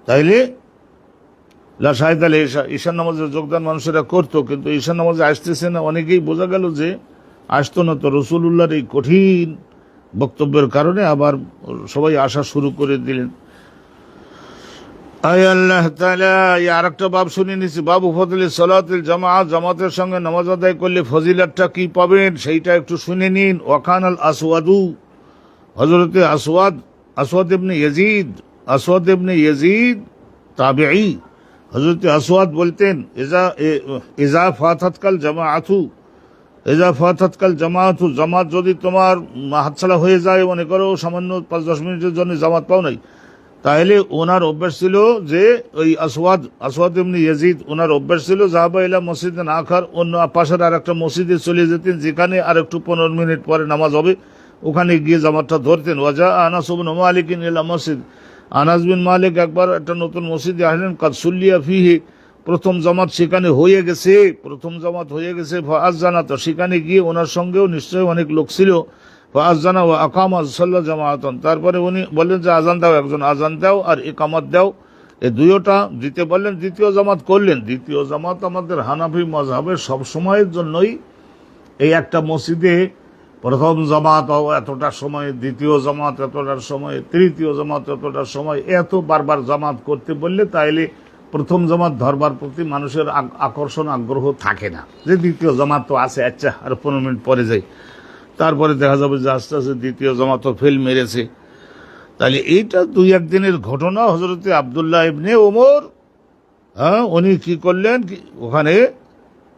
তাইলে লা শাহেদ আল এশা, ঈশান নামাজের যোগদান মানুষেরা করতো। কিন্তু ঈশান নামাজে আসতেছে না, অনেকেই বোঝা গেল যে আসতো না। তো রাসূলুল্লাহর এই কঠিন বক্তব্যের কারণে আবার সবাই আসা শুরু করে দিলেন। আয় আল্লাহ তাআলা, আর একটা বাব শুনে নিছি, বাবু ফজলে সালাতুল জামাআত, জামাতের সঙ্গে নামাজ আদায় করলে ফজিলতটা কি পাবেন সেইটা একটু শুনে নিন। ওয়াকান আল আসওয়াদু, হযরতে আসওয়াদ ইবনে ইয়াজিদ তাবিঈ, হযরতে আসওয়াদ বলতেন, ইজা ফাতাতকাল জামাআতু, জামাত যদি তোমার হাতছাড়া হয়ে যায়, মনে করো সামান্য 5-10 মিনিটের জন্য জামাত পাও নাই, তাহলে ওনার অভ্যাস ছিল যে ওই আসওয়াদ ইবনে ইয়াজিদ, ওনার অভ্যাস ছিল যাহাবা ইলা মসজিদে আখার, অন্য পাশের আর একটা মসজিদে চলে যেতেন, যেখানে আর একটু 15 মিনিট পরে নামাজ হবে, ওখানে গিয়ে জামাতটা ধরতেন। ওয়াজা আনাস ইবনে মালিক ইলা মসজিদ, আনাস বিন মালিক একবার একটা নতুন মসজিদে আসলেন, কাদ সুল্লিয়া ফিহি, প্রথম জামাত সেখানে হয়ে গেছে, ফাআযানা, তো সেখানে গিয়ে ওনার সঙ্গেও নিশ্চয়ই অনেক লোক ছিল, ফাআযানা ওয়া আকামা সাল্লা জামাআতান, তারপরে উনি বললেন যে আজান দাও, একজন আজান দাও আর ইকামত দাও। এই দুইটা দিতে বললেন, দ্বিতীয় জামাত করলেন। দ্বিতীয় জামাত আমাদের হানাফি মাযহাবে সব সময়ের জন্যই এই একটা মসজিদে প্রথম জামাত এতটার সময়, দ্বিতীয় জামাত এতটার সময়, তৃতীয় জামাত এতটার সময়, এত বারবার জামাত করতে বললে তাইলে প্রথম জামাত ধরবার প্রতি মানুষের আকর্ষণ আগ্রহ থাকে না, যে দ্বিতীয় জামাত তো আছে, আচ্ছা আর 15 মিনিট পরে যাই। তারপরে দেখা যাবে যে আস্তে আস্তে দ্বিতীয় জামাতও ফেল মেরেছে। তাহলে এইটা 2-1 দিনের ঘটনা। হজরতে আবদুল্লাহ ইবনে ওমর, উনি কি করলেন, ওখানে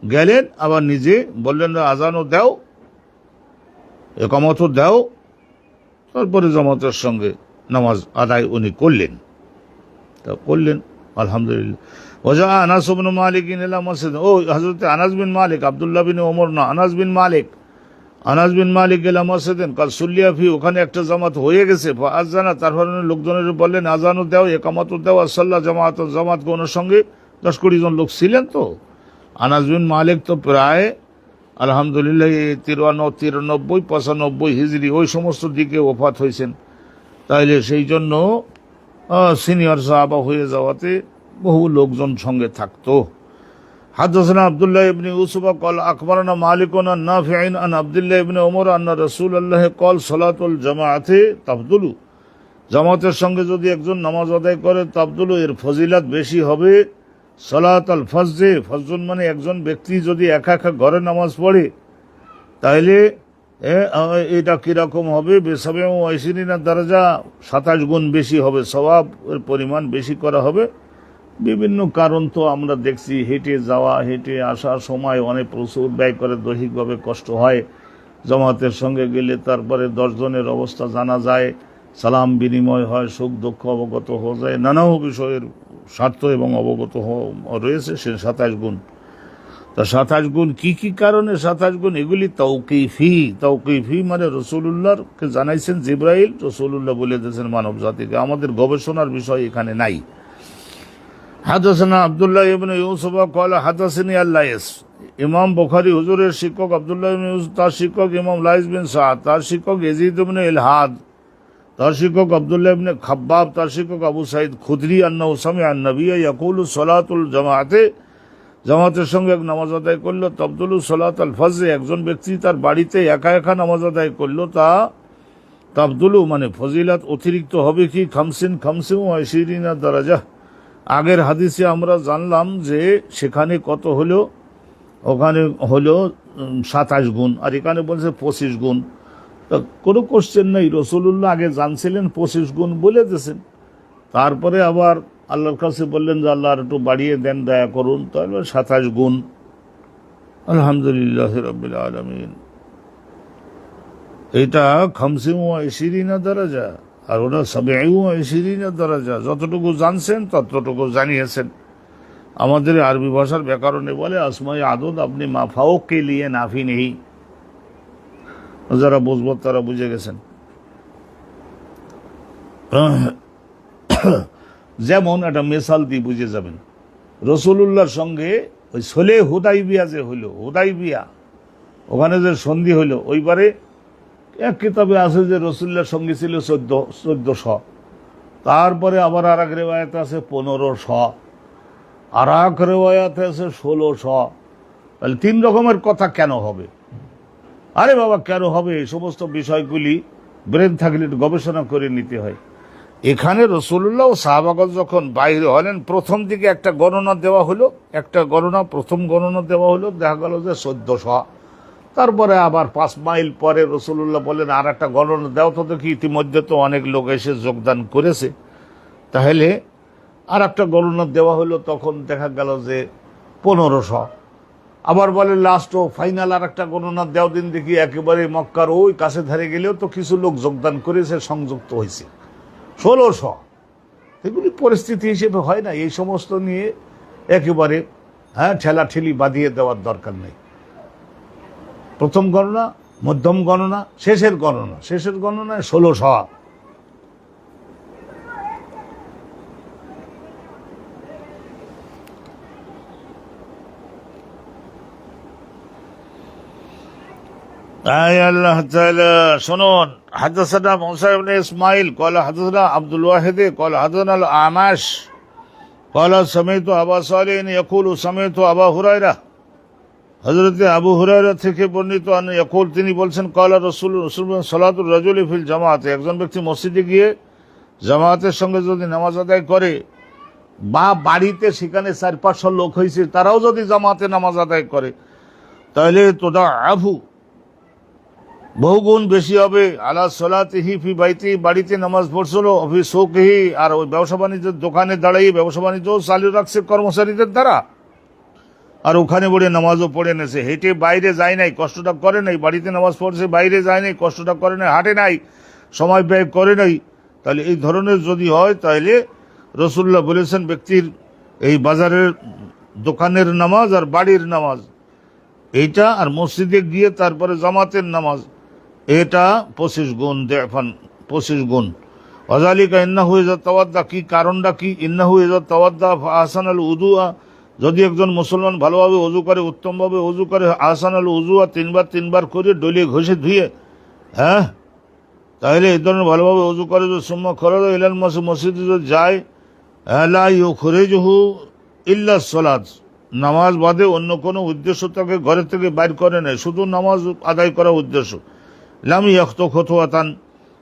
গেলেন, আবার নিজে বললেন আজানও দাও, একামতও দাও, তারপরে জামাতের সঙ্গে নামাজ আদায় উনি করলেন। তা করলেন আলহামদুলিল্লাহ। ওজা আনাস ইবনে মালিক ইলা মসজিদ, ও হযরত আনাস বিন মালিক, আব্দুল্লাহ বিন ওমর না, আনাস বিন মালিক। আনাস বিন মালিক ইলা মসজিদেন কাল সুল্লিয়া ফি, ওখানে একটা জামাত হয়ে গেছে। আজানা, তারপরে লোকজনের বললেন আজানও দাও, একামতও দাও, সাল্লাহ জামাত, জামাত কোনের সঙ্গে 10-20 জন লোক ছিলেন। তো আনাস বিন মালিক তো প্রায় আলহামদুলিল্লাহ 93, 95 হিজরি ওই সমস্ত দিকে ওফাত হয়েছেন। তাইলে সেই জন্য সিনিয়র সাহাবা হয়ে যাওয়াতে বহু লোকজন সঙ্গে থাকতো। হাদাসানা আব্দুল্লাহ ইবনে ইউসুফ قال اخبرنا مالك عن نافع عن عبد الله بن عمر ان رسول الله قال صلاه الجماعه تفضل, জামাতের সঙ্গে যদি একজন নামাজ আদায় করে তাফদুলু, এর ফজিলত বেশি হবে। সালাত আল ফজরে, ফজর মানে একজন ব্যক্তি যদি একা একা ঘরে নামাজ পড়ে তাইলে এটা কিরকম হবে, বেসাবে 20 দরজা, 27 গুণ বেশি হবে, সওয়াবের পরিমাণ বেশি করা হবে। বিভিন্ন কারণ তো আমরা দেখছি, হেঁটে যাওয়া, হেঁটে আসার সময় অনেক প্রচুর ব্যয় করে, দৈহিকভাবে কষ্ট হয়। জামাতের সঙ্গে গেলে তারপরে 10 জনের অবস্থা জানা যায়, সালাম বিনিময় হয়, সুখ দুঃখ অবগত হয়ে যায়, নানা বিষয়ের স্বার্থ এবং অবগত রয়েছে। সে 27 গুণ। তা 27 গুণ কি কি কারণে 27 গুণ, এগুলি তৌকিফি মানে রসুল্লাহকে জানাইছেন জিব্রাইল, রসুল্লাহ বলে দিয়েছেন মানব জাতিকে। আমাদের গবেষণার বিষয় এখানে নাই। হাদাসানা আব্দুল্লাহ ইবনে ইউসুফ قال حدثني الليث, ইমাম বুখারী হুজুরের শিক্ষক আব্দুল্লাহ ইবনে ইউসুফ, তার শিক্ষক ইমাম লাইস বিন সাদ, তার শিক্ষক ইয়াজিদ ইবনে ইলহাদ, তার শিক্ষক আব্দুল্লাহ ইবনে খাব্বাব, তার শিক্ষক আবু সাঈদ খুদরি আন্নাহু সামিআ আন-নবী ইয়াকুলু সালাতুল জামাআতে, জামাতের সঙ্গে এক নামাজ আদায় করলো, তাফদুলু সালাত আল ফজর, একজন ব্যক্তি তার বাড়িতে একা একা নামাজ আদায় করলো, তা তাফদুলু মানে ফজিলত অতিরিক্ত হবে কি 25 দরজা। আগের হাদিসে আমরা জানলাম যে সেখানে কত হলো, ওখানে হলো 27 গুণ, আর এখানে বলছে 25 গুণ। তা কোনো কোশ্চেন নেই, রসুল্লাহ আগে জানছিলেন 25 গুণ বলে দিয়েছেন, তারপরে আবার আল্লাহর কাছে বললেন যে আল্লাহ একটু বাড়িয়ে দেন, দয়া করুন, তাহলে 27 গুণ। আলহামদুলিল্লাহ রাব্বিল আলামিন। এটা 25 দরজা, আর ওরা 27 দরজা। যতটুকু জানছেন ততটুকু জানিয়েছেন। আমাদের আরবি ভাষার ব্যাকরণে বলে আসমাই আদদ আপনি মাফাও কে লিয়ে নাফি নেই। যারা বুঝবো তারা বুঝে গেছেন। যেমন একটা মেসাল দিয়ে বুঝে যাবেন, রসুলুল্লাহর সঙ্গে ওই সোলে হুদাইবিয়া যে হইল, হুদাইবিয়া ওখানে যে সন্ধি হইল, ওইবারে এক কিতাবে আছে যে রসুল্লাহর সঙ্গে ছিল 1400, তারপরে আবার আর এক রেওয়ায়ত আছে 1500, আর এক রেওয়ায়ত আছে 1600। তাহলে 3 রকমের কথা কেন হবে? আরে বাবা কেন হবে? এই সমস্ত বিষয়গুলি ব্রেন থাকলে একটু গবেষণা করে নিতে হয়। এখানে রসুল্লাহ ও সাহাবাগণ যখন বাইরে হলেন, প্রথম দিকে একটা গণনা দেওয়া হলো, প্রথম গণনা দেওয়া হলো, দেখা গেল যে 1400। তারপরে আবার 5 মাইল পরে রসুল্লাহ বলেন আর একটা গণনা দেওয়া, তো দেখি ইতিমধ্যে তো অনেক লোক এসে যোগদান করেছে, তাহলে আর একটা গণনা দেওয়া হলো, তখন দেখা গেল যে 1500। আবার বলে লাস্ট ও ফাইনাল আর একটা গণনা দেওয়া দিন, দেখি একেবারে মক্কার ওই কাছে ধারে গেলেও তো কিছু লোক যোগদান করেছে, সংযুক্ত হয়েছে 1600। এগুলি পরিস্থিতি হিসেবে হয় না, এই সমস্ত নিয়ে একেবারে ঠেলাঠেলি বাঁধিয়ে দেওয়ার দরকার নেই। প্রথম গণনা, মধ্যম গণনা, শেষের গণনায় 1600। আল্লাহ তাআলা শুনুন, হাদাসানা মুসা ইবনে ইসমাঈল قال حدثنا عبد الواحد قال حدثنا الأعمش ক্বালা সামি'তু আবা সালিহিন ইয়াকুলু সামি'তু আবা হুরায়রা, হযরত আবু হুরায়রা থেকে বর্ণিত ইয়াকুল, তিনি বলছেন ক্বালা রাসূলুল্লাহ সালাতুর রাজুলি ফিল জামাতে, একজন ব্যক্তি মসজিদে গিয়ে জামাতের সঙ্গে যদি নামাজ আদায় করে, বা বাড়িতে সেখানে 4-500 লোক হয়েছে তারাও যদি জামাতে নামাজ আদায় করে, তাহলে তোদা আফু বহুগুণ বেশি হবে আলা সলাতিহি ফি বাইতি, বাড়িতে নামাজ পড়ছিল, ফি সুকিহি, আর ওই ব্যবসা বাণিজ্যের দোকানে দাঁড়িয়ে ব্যবসা বাণিজ্য চালু রাখছে কর্মচারীদের দ্বারা, আর ওখানে বলে নামাজও পড়ে নেছে, হেঁটে বাইরে যায় নাই, কষ্টটা করে নাই, বাড়িতে নামাজ পড়ছে বাইরে যায় নাই, কষ্টটা করে নাই, হাঁটে নাই, সময় ব্যয় করে নাই, তাহলে এই ধরনের যদি হয় তাহলে রাসূলুল্লাহ বলেছেন ব্যক্তির এই বাজারের দোকানের নামাজ আর বাড়ির নামাজ এইটা, আর মসজিদে গিয়ে তারপরে জামাতের নামাজ, এটা 25 গুণ, দেফান 25 গুণ। ওয়াজালিকা ইন্নাহু ইযা তাওয়াদ্দা, কি কারণটা কি? ইন্নাহু ইযা তাওয়াদ্দা আহসানাল উযুআ, যদি একজন মুসলমান ভালোভাবে ওযু করে, উত্তমভাবে ওযু করে, আহসানাল উযুআ, তিনবার করে ডলিয়ে ঘষে ধুয়ে, হ্যাঁ, তাহলে এই ধরনের ভালোভাবে ওযু করে, যে সুম্মা খরাজা ইলাল মসজিদে যদি যায়, লা ইউখরিজুহু ইল্লা সালাত, নামাজ বাদে অন্য কোনো উদ্দেশ্য তাকে ঘরের থেকে বাইর করে নেয়, শুধু নামাজ আদায় করার উদ্দেশ্য, লাম ইয়াখতু খুতওয়াতান,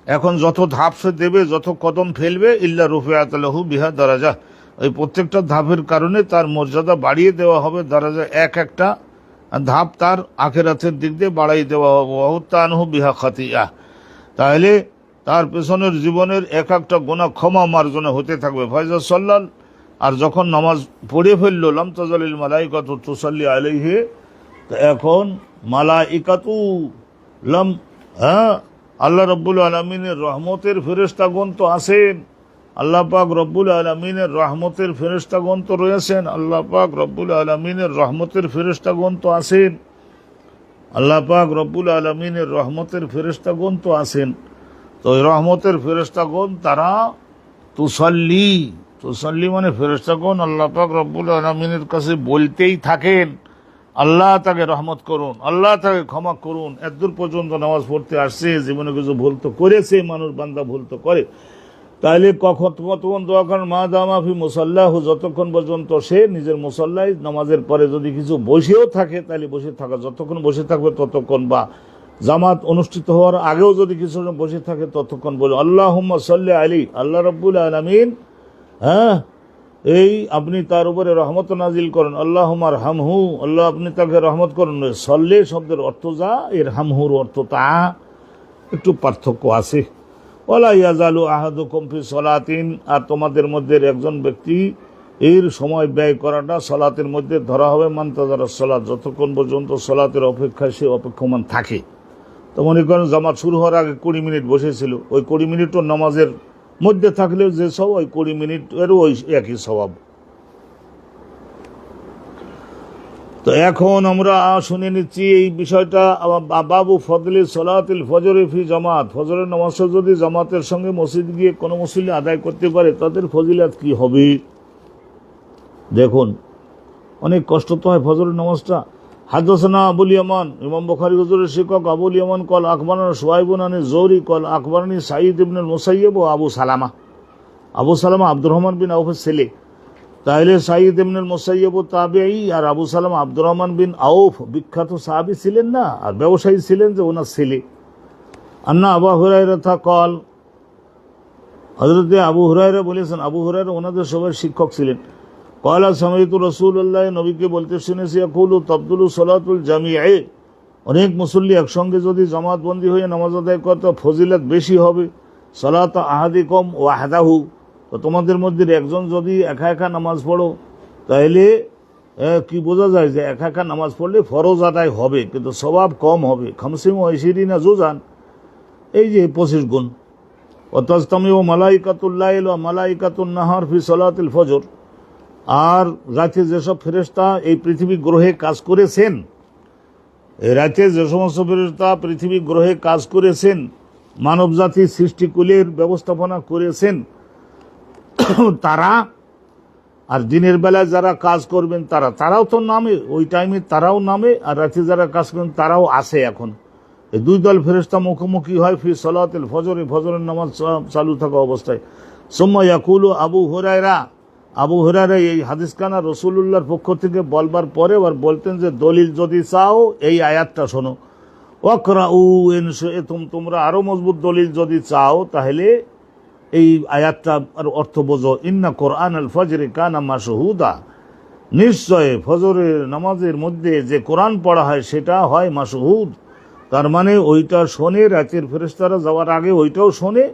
এখন যত ধাপ সে দেবে, যত কদম ফেলবে, ইল্লা রুফিআত লাহু বিহা দারাজা, ওই প্রত্যেকটা ধাপের কারণে তার মর্যাদা বাড়িয়ে দেওয়া হবে, দারাজা এক একটা ধাপ তার আখিরাতের দিক দিয়ে বাড়াই দেওয়া হবে, ওয়াহুত্তা আনহু বিহা খাতিয়া, তাহলে তার পেছনের জীবনের এক একটা গুনাহ ক্ষমা মার্জনা হতে থাকবে। ফাইজা সাল্লাল, আর যখন নামাজ পড়ে ফেললো, লাম তাজালিল মালাইকাতু তুসাল্লি আলাইহি, তো এখন মালাইকাতু লাম, হ্যাঁ, আল্লাহ রব্বুল আলামিনের রহমতের ফেরেশতাগণ তো আছেন, আল্লাহ পাক রব্বুল আলামিনের রহমতের ফেরেশতাগণ তো রয়েছেন, আল্লাহ পাক রব্বুল আলামিনের রহমতের ফেরেশতাগণ তো আছেন, আল্লাহ পাক রব্বুল আলামিনের রহমতের ফেরেশতাগণ তো আছেন, তো ওই রহমতের ফেরেশতাগণ তারা তুসাল্লি মানে ফেরেশতাগণ আল্লাহ পাক রব্বুল আলামিনের কাছে বলতেই থাকেন, আল্লাহ তাকে রহমত করুন, আল্লাহ তাকে ক্ষমা করুন, এতদূর পর্যন্ত নামাজ পড়তে আসছে, জীবনে কিছু ভুল তো করেছে, মানুষ বান্দা ভুল তো করে, তাহলে কতক্ষণ দোয়া করেন, মা দামা ফি মুসাল্লাহু, যতক্ষণ পর্যন্ত সে নিজের মুসাল্লায় নামাজের পরে যদি কিছু বসেও থাকে তাহলে বসে থাকা, যতক্ষণ বসে থাকবে ততক্ষণ, বা জামাত অনুষ্ঠিত হওয়ার আগেও যদি কিছু বসে থাকে ততক্ষণ বলে আল্লাহুম্মা সাল্লি আলাইহি, আল্লাহ রাব্বুল আলামিন, হ্যাঁ, এই আপনি তার উপরে রহমত নাজিল করেন, আল্লাহুম্মা আরহামহু, আল্লাহ আপনি তাকে রহমত করুন। সাল্লি শব্দের অর্থ যা, এর হামহুর অর্থ তা, একটু পার্থক্য আছে। ওয়ালা ইয়াজালু আহাদুকুম ফি সালাতিন, আর তোমাদের মধ্যে একজন ব্যক্তি এর সময় ব্যয় করাটা সালাতের মধ্যে ধরা হবে, মান্তাজারা সালাত, যতক্ষণ পর্যন্ত সালাতের অপেক্ষায় সে অপেক্ষমান থাকে। তো মনে করেন জামাত শুরু হওয়ার আগে 20 মিনিট বসেছিল, ওই 20 মিনিটও নামাজের মধ্যে থাকলেও যে সব, ওই 20 মিনিটেরও ওই একই স্বভাব। তো এখন আমরা শুনে নিচ্ছি এই বিষয়টা, বাবু ফজলি সালাতিল ফজরে ফি জামাত, ফজরের নামাজ যদি জামাতের সঙ্গে মসজিদ গিয়ে কোনো মুসল্লি আদায় করতে পারে তাদের ফজিলাত কি হবে। দেখুন, অনেক কষ্ট তো হয় ফজরের নামাজটা। হাদাসানা আবুল ইয়ামান, ইমাম বুখারী হুজুরের শিক্ষক আবুল ইয়ামান কল আখবারানা শুআইবুন আন জোহরি কল আখবারানি সাঈদ ইবনুল মুসাইয়্যিব ও আবু সালামা আব্দুর রহমান বিন আউফের ছেলে। তাহলে সাঈদ ইবনুল মুসাইয়্যিব তাবেঈ, আর আবু সালামা আব্দুর রহমান বিন আউফ বিখ্যাত সাহাবী ছিলেন না, আর ব্যবসায়ী ছিলেন, যে ওনার ছেলে। আন্না আবু হুরায়রা কল, হযরতে আবু হুরায়রা বলেছেন, আবু হুরায়রা ওনাদের সবার শিক্ষক ছিলেন। কলা সামাইতু রাসূলুল্লাহ, নবীকে বলতে শুনেছি, ইয়াকুলু তাবদুলু সালাতুল জামিআ, অনেক মুসল্লি একসঙ্গে যদি জামাতবন্দি হয়ে নামাজ আদায় করতে ফজিলত বেশি হবে। সালাত আহাদিকুম ওয়াহদাহু, তো তোমাদের মধ্যে একজন যদি একা একা নামাজ পড়ো, তাহলে কি বোঝা যায় যে একা একা নামাজ পড়লে ফরজ আদায় হবে কিন্তু সওয়াব কম হবে। 25 জুজান, এই যে 25 গুণ। ওয়াতাজতামিউ মালাইকাতুল লাইল ওয়া মালাইকাতুন নাহার ফি সালাতিল ফজর, আর রাতে যেসব ফেরেশতা এই পৃথিবী গ্রহে কাজ করেছেন, এই রাতে যে সমস্ত ফেরেশতা পৃথিবী গ্রহে কাজ করেছেন, মানব জাতির সৃষ্টিকুলের ব্যবস্থাপনা করেছেন তারা, আর দিনের বেলায় যারা কাজ করবেন তারাও তো নামে, ওই টাইমে তারাও নামে, আর রাতে যারা কাজ করেন তারাও আসে। এখন এই দুই দল ফেরেশতা মুখোমুখি হয় ফি সালাতিল ফজর, ফজরের নামাজ চালু থাকা অবস্থায়। সুম্মা ইয়াকুলু আবু হুরায়রা, আবু হুরায়রা এই হাদিসখানা রসুলুল্লাহর পক্ষ থেকে বলবার পরে আবার বলতেন যে দলিল যদি চাও এই আয়াতটা শোনো, ওয়াকরাউ ইন শি'তুম, তোমরা আরো মজবুত দলিল যদি চাও তাহলে এই আয়াতটা আর অর্থ বোঝো, ইন্না কোরআন আল ফজরি কানা মাশহুদা, নিশ্চয় ফজরের নামাজের মধ্যে যে কোরআন পড়া হয় সেটা হয় মাশহুদ, তার মানে ওইটা শোনে, রাতের ফেরেশতারা যাওয়ার আগে ওইটাও শোনে,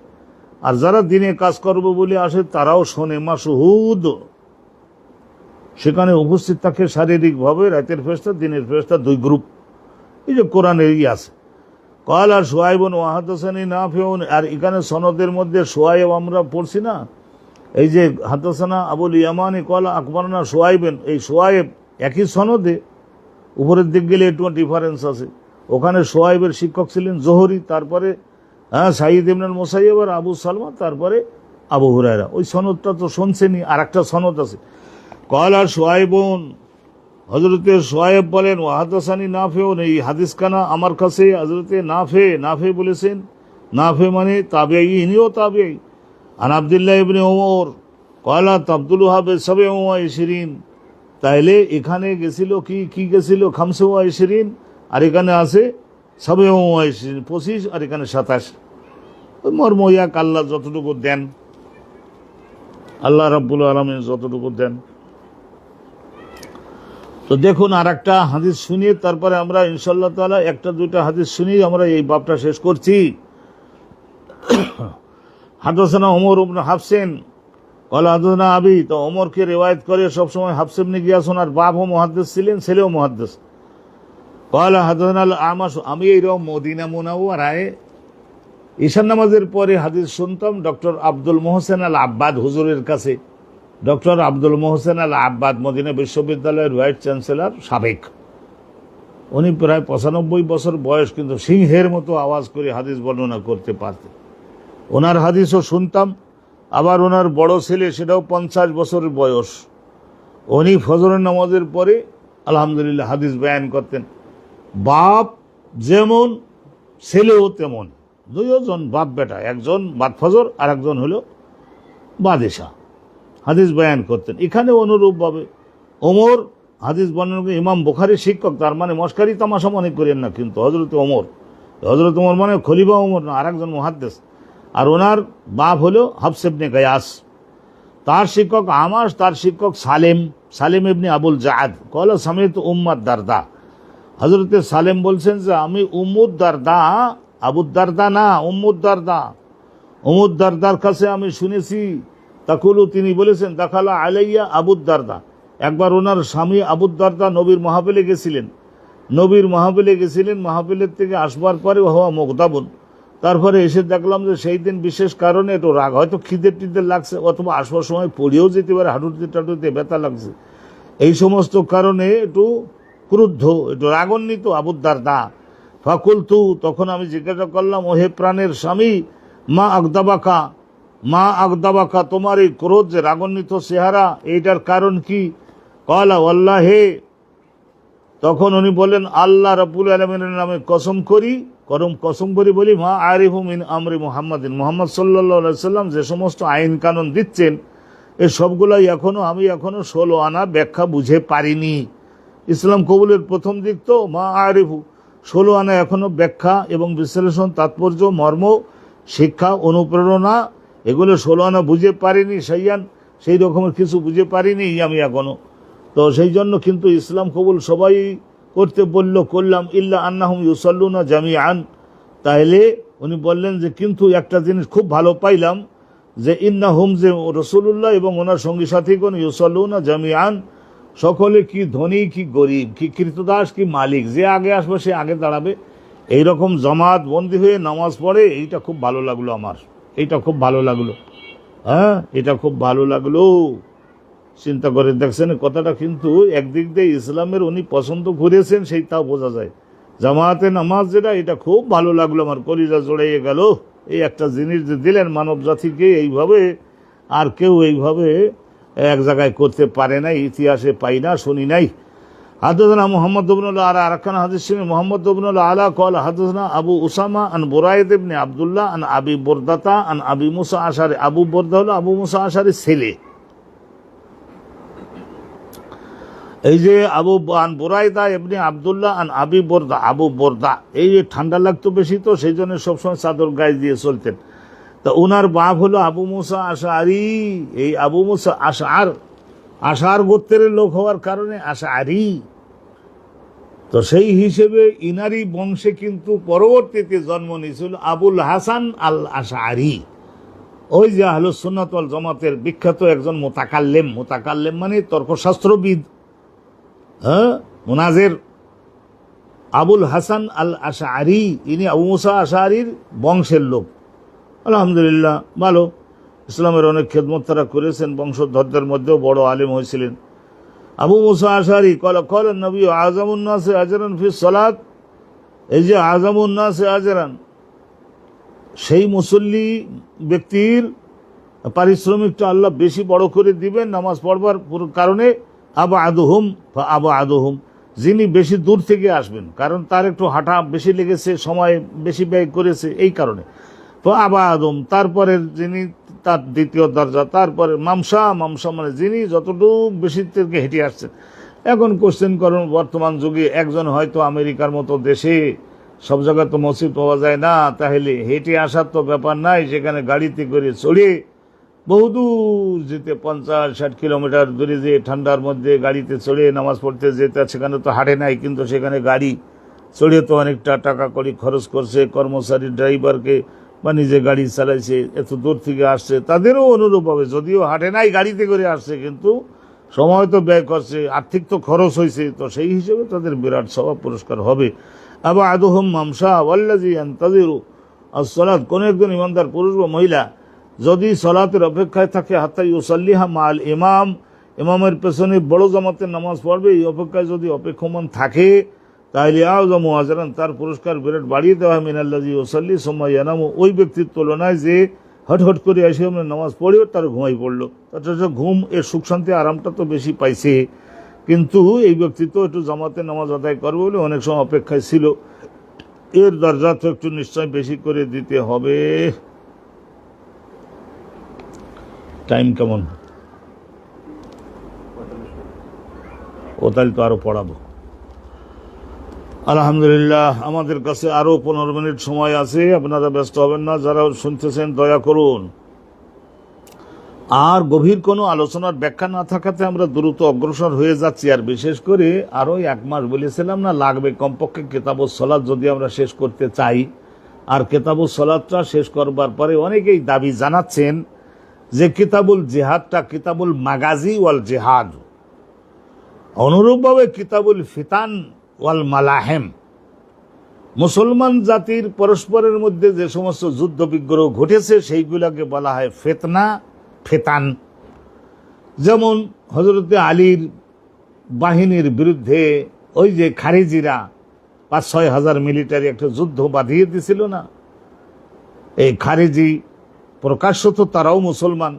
আর যারা দিনে কাজ করবে বলে আসে তারাও শোনে। মাশহুদ সেখানে উপস্থিত থাকে শারীরিকভাবে রাতের ফেরেশতা, দিনের ফেরেশতা, দুই গ্রুপ। এই যে কোরআনের আছে কাল আর সোয়াইবন ওয়াহাদাসানি নাফিউন, আর এখানে সনদের মধ্যে সোয়াইব আমরা পড়ছি না, এই যে হাদাসানা আবুল ইয়ামানি কলা আকবরনা সোয়াইবেন, এই সোয়াইব একই সনদে, উপরের দিক গেলে একটু ডিফারেন্স আছে। ওখানে সোয়াইবের শিক্ষক ছিলেন জোহরি, তারপরে সাঈদ ইবনুল মুসাইয়্যিব আর আবু সালমা, তারপরে আবু হুরায়রা। ওই সনদটা তো শুনছেনি, আর একটা সনদ আছে কল আর সোয়াইবন, হজরতে সোয়াইব বলেন ওয়াহাদাসানি নাফেউন, এই হাদিসখানা আমার কাছে হজরতে নাফে বলেছেন। নাফে মানে তাবেঈ, ইনিও তাবেঈ। আন আব্দুল্লাহ ইবনে ওমর কলা আব্দুল ওয়াহাব সাবে ওয়া ইশরিন, তাইলে এখানে গেছিল কি গেছিল খামসে ওয়া ইশরিন, আর এখানে আছে সাবে ওয়া ইশরিন 25, আর এখানে 27। মর্ম এক, আল্লাহ যতটুকু দেন, আল্লাহ রাব্বুল আলামিন যতটুকু দেন। তো দেখুন আর একটা হাদিস শুনিয়ে তারপরে আমরা ইনশাআল্লাহ তাআলা একটা দুইটা হাদিস শুনিয়ে আমরা এই বাবটা শেষ করছি। হাদাসানা ওমর ইবনে হাফসিন ক্বালা হাদাসানা আবি, তো ওমরকে রিওয়ায়াত করে সবসময় হাফস ইবনে গিয়াস, ওনার বাপও মুহাদ্দিস ছিলেন, ছেলেও মুহাদ্দিস। ক্বালা হাদাসানা আল আমাশ, আমি এইরকম মদিনা মুনাওয়ারায় ঈশান নামাজের পরে হাদিস শুনতাম ডক্টর আব্দুল মোহসেন আল আব্বাদ হুজুরের কাছে। ডক্টর আব্দুল মোহসেন আল আব্বাদ মদিনা বিশ্ববিদ্যালয়ের ভাইস চ্যান্সেলর সাবেক, উনি প্রায় 95 বছর বয়স, কিন্তু সিংহের মতো আওয়াজ করে হাদিস বর্ণনা করতে পারতেন। ওনার হাদিসও শুনতাম। আবার ওনার বড় ছেলে, সেটাও 50 বছরের বয়স, উনি ফজরের নামাজের পরে আলহামদুলিল্লাহ হাদিস বয়ান করতেন। বাপ যেমন ছেলেও তেমন, দুইজন বাপ বেটা, একজন বাদ ফজর আর একজন হলো বাদেশা, হাদিস বয়ান করতেন। এখানে অনুরূপভাবে ওমর হাদিস বর্ণনা করে, ইমাম বুখারীর শিক্ষক, তার মানে মস্কারি তামাশা মনে করেন না, কিন্তু হজরত ওমর মানে খলিফা ওমর না, আর একজন মুহাদ্দিস। আর ওনার বাপ হলো হাফস ইবনে গায়াস, তার শিক্ষক আমাশ, তার শিক্ষক সালেম ইবনে আবুল জাদ কলা সামিত উম্মাদ দারদা। হজরতে সালেম বলছেন যে আমি উম্মুদ দারদা, আবুদ দারদা না, উম্মুদ দারদার কাছে আমি শুনেছি। তাকুলু, তিনি বলেছেন দাখালা আলাইয়া আবুদ দারদা, একবার ওনার স্বামী আবুদ দারদা নবীর মাহফিলে গেছিলেন। মাহফিলের থেকে আসবার পরে হওয়া মুগদাবুন, তারপরে এসে দেখলাম যে সেই দিন বিশেষ কারণে একটু রাগ, হয়তো খিদে লাগছে, অথবা আসবার সময় পড়েও যেতে পারে, হাঁটুতে ব্যথা লাগছে, এই সমস্ত কারণে একটু ক্রুদ্ধ, একটু রাগান্বিত আবুদ দারদা। ফাকুলতু, তখন আমি জিজ্ঞাসা করলাম, ওহে প্রাণের স্বামী, মা আগদাবাকা, তোমার এই ক্রোধ যে রাগান্বিত চেহারা, এইটার কারণ কি? ক্বালা ওয়াল্লাহি, তখন উনি বলেন আল্লাহ রাব্বুল আলামিনের নামে কসম করি বলি, মা আরিফু মিন আমরি মুহাম্মাদিন, মুহাম্মদ সাল্লাল্লাহু আলাইহি সাল্লাম যে সমস্ত আইন কানুন দিচ্ছেন, এই সবগুলাই আমি এখনো 16 আনা ব্যাখ্যা বুঝে পারিনি। ইসলাম কবুলের প্রথম দিক তো মা আরিফু, 16 আনা এখনো ব্যাখ্যা এবং বিশ্লেষণ, তাৎপর্য, মর্ম, শিক্ষা, অনুপ্রেরণা, এগুলো 16 আনা বুঝে পারিনি। সেই রকমের কিছু বুঝে পারিনি আমি এখনো। তো সেই জন্য কিন্তু ইসলাম কবুল সবাই করতে করলাম, ইল্লা আন্নাহুম ইউসাল্লুনা জামিআন। তাহলে উনি বললেন যে কিন্তু একটা জিনিস খুব ভালো পাইলাম, যে ইন্নাহুম, যে রাসূলুল্লাহ এবং ওনার সঙ্গী সাথীগণ, ইউসাল্লুনা জামিআন, সকলে, কি ধনী কি গরিব, কি কৃতদাস কি মালিক, যে আগে আসবে সে আগে দাঁড়াবে, এইরকম জামাত বন্দী হয়ে নামাজ পড়ে। এইটা খুব ভালো লাগলো আমার, এটা খুব ভালো লাগলো। চিন্তা করে দেখছেন কথাটা, কিন্তু একদিক দিয়ে ইসলামের উনি পছন্দ করেছেন, সেইটাও বোঝা যায়। জামাতে নামাজ যেটা, এটা খুব ভালো লাগলো আমার, কলিজা জড়াইয়ে গেল। এই একটা জিনিস যে দিলেন মানব জাতিকে, এইভাবে আর কেউ এইভাবে এক জায়গায় করতে পারে না, ইতিহাসে পাই না, শুনি নাই। হাদাসানা মুহাম্মদ ইবনুল আলা, আরাকান হাদিস শুনে মুহাম্মদ ইবনুল আলা কল হাদাসানা আবু উসামা আন বুরাইদ ইবনে আব্দুল্লাহ আন আবি বুরদাতা আন আবি মুসা আশারি। আবু বুরদা হলো আবু মুসা আশারির ছেলে, এই যে আন বুরাইদা ইবনে আব্দুল্লাহ আন আবি বরদা, আবু বরদা, এই যে ঠান্ডা লাগতো বেশি, তো সেই জন্য সবসময় চাদর গায়ে দিয়ে চলতেন। তা ওনার বাপ হলো আবু মুসা আশআরি। এই আবু মুসা আশআর গোত্রের লোক হওয়ার কারণে আশআরি। তো সেই হিসেবে ইনারি বংশে কিন্তু পরবর্তীতে জন্ম নিয়েছিল আবুল হাসান আল আশআরি। ওই যে আহলুস সুন্নাত ওয়াল জামাতের বিখ্যাত একজন মোতাকাল্লেম মানে তর্কশাস্ত্রবিদ, হ্যাঁ, মুনাজের, আবুল হাসান আল আশআরি, ইনি আবু মুসা আশআরির বংশের লোক। আলহামদুলিল্লাহ, ভালো, ইসলামের অনেক খেদমত তারা করেছেন, বংশধরদের মধ্যেও বড় আলেম হয়েছিলেন। আবু মুসা আশআরি কল নবী আযমুন নাস আজরান ফি সালাত, এই যে আযমুন নাস আজরান, সেই মুসল্লি ব্যক্তির পারিশ্রমিকটা আল্লাহ বেশি বড় করে দিবেন নামাজ পড়বার কারণে। আবআদুহুম, যিনি বেশি দূর থেকে আসবেন, কারণ তার একটু হাঁটা বেশি লেগেছে, সময় বেশি ব্যয় করেছে, এই কারণে। তো আবআদুহুম, তারপরে যিনি তার দ্বিতীয় দরজা, তারপরে মামসা মানে যিনি যতটুকু বেশি থেকে হেঁটে আসছেন। এখন কোশ্চেন করুন, বর্তমান যুগে একজন হয়তো আমেরিকার মতো দেশে, সব জায়গায় তো মসজিদ পাওয়া যায় না, তাহলে হেঁটে আসার তো ব্যাপার নাই, সেখানে গাড়িতে করে চড়ে বহুদূর যেতে, 50-60 কিলোমিটার দূরে যে ঠান্ডার মধ্যে গাড়িতে চড়ে নামাজ পড়তে যেতে, সেখানে তো হাঁটে নাই, কিন্তু সেখানে গাড়ি চড়ে তো অনেকটা টাকা কড়ি খরচ করছে, কর্মচারী ড্রাইভারকে বা নিজে গাড়ি চালাইছে, এত দূর থেকে আসছে, তাদেরও অনুরূপ হবে, যদিও হাঁটে নাই গাড়িতে করে আসছে, কিন্তু সময় তো ব্যয় করছে, আর্থিক তো খরচ হয়েছে, তো সেই হিসেবে তাদের বিরাট সওয়াব পুরস্কার হবে। আবআদুহুম মামসা ওয়াল্লাযী ইয়ানতাযিরু আস-সালাত, কোন একজন ইমানদার পুরুষ বা মহিলা যদি সালাতের অপেক্ষায় থাকে, হাত্তা ইউসাল্লিহা মাল ইমাম, ইমামের পেছনে বড় জামাতের নামাজ পড়বে, এই অপেক্ষায় যদি অপেক্ষমান থাকে, তাহলে আযমু আজরান, তার পুরস্কার বিরাট বাড়িয়ে দেওয়া হয়, মিনাল্লাযী ইউসাল্লি সুম্মা ইয়ানামু, ওই ব্যক্তির তুলনায় যে হট করে এসে নামাজ পড়েও তার ঘুমাই পড়লো, তার ঘুম, এর সুখ শান্তি আরামটা তো বেশি পাইছে, কিন্তু এই ব্যক্তি তো একটু জামাতে নামাজ আদায় করবে বলে অনেক সময় অপেক্ষায় ছিল, এর দরজা তো একটু নিশ্চয় বেশি করে দিতে হবে। টাইম কেমন? ও তাহলে তো আরো পড়াবো। আলহামদুলিল্লাহ, আমাদের কাছে আরো 15 মিনিট সময় আছে, আপনারা ব্যস্ত হবেন না, যারা শুনতেছেন দয়া করুন। আর গভীর কোনো আলোচনার ব্যাখ্যা না থাকাতে আমরা দ্রুত অগ্রসর হয়ে যাচ্ছি। আর বিশেষ করে আরো 1 মাস বলেছিলাম না লাগবে কমপক্ষে কিতাবুস সালাত যদি আমরা শেষ করতে চাই। আর কিতাবুস সালাতটা শেষ করবার পরে অনেকেই দাবি জানাচ্ছেন যে কিতাবুল জিহাদটা কিতাবুল মাগাজি ওয়াল জিহাদ, অনুরূপভাবে কিতাবুল ফিতান ওয়াল মালাহেম, মুসলমান জাতির পরস্পরের মধ্যে যে সমস্ত যুদ্ধ বিগ্রহ ঘটেছে সেইগুলোকে বলা হয় ফেতান। যেমন হযরতে আলীর বাহিনীর বিরুদ্ধে ওই যে খারিজিরা 5-6 হাজার মিলিটারি একটা যুদ্ধ বাঁধিয়ে দিছিল না, এই খারিজি প্রকাশ্যত তারাও মুসলমান,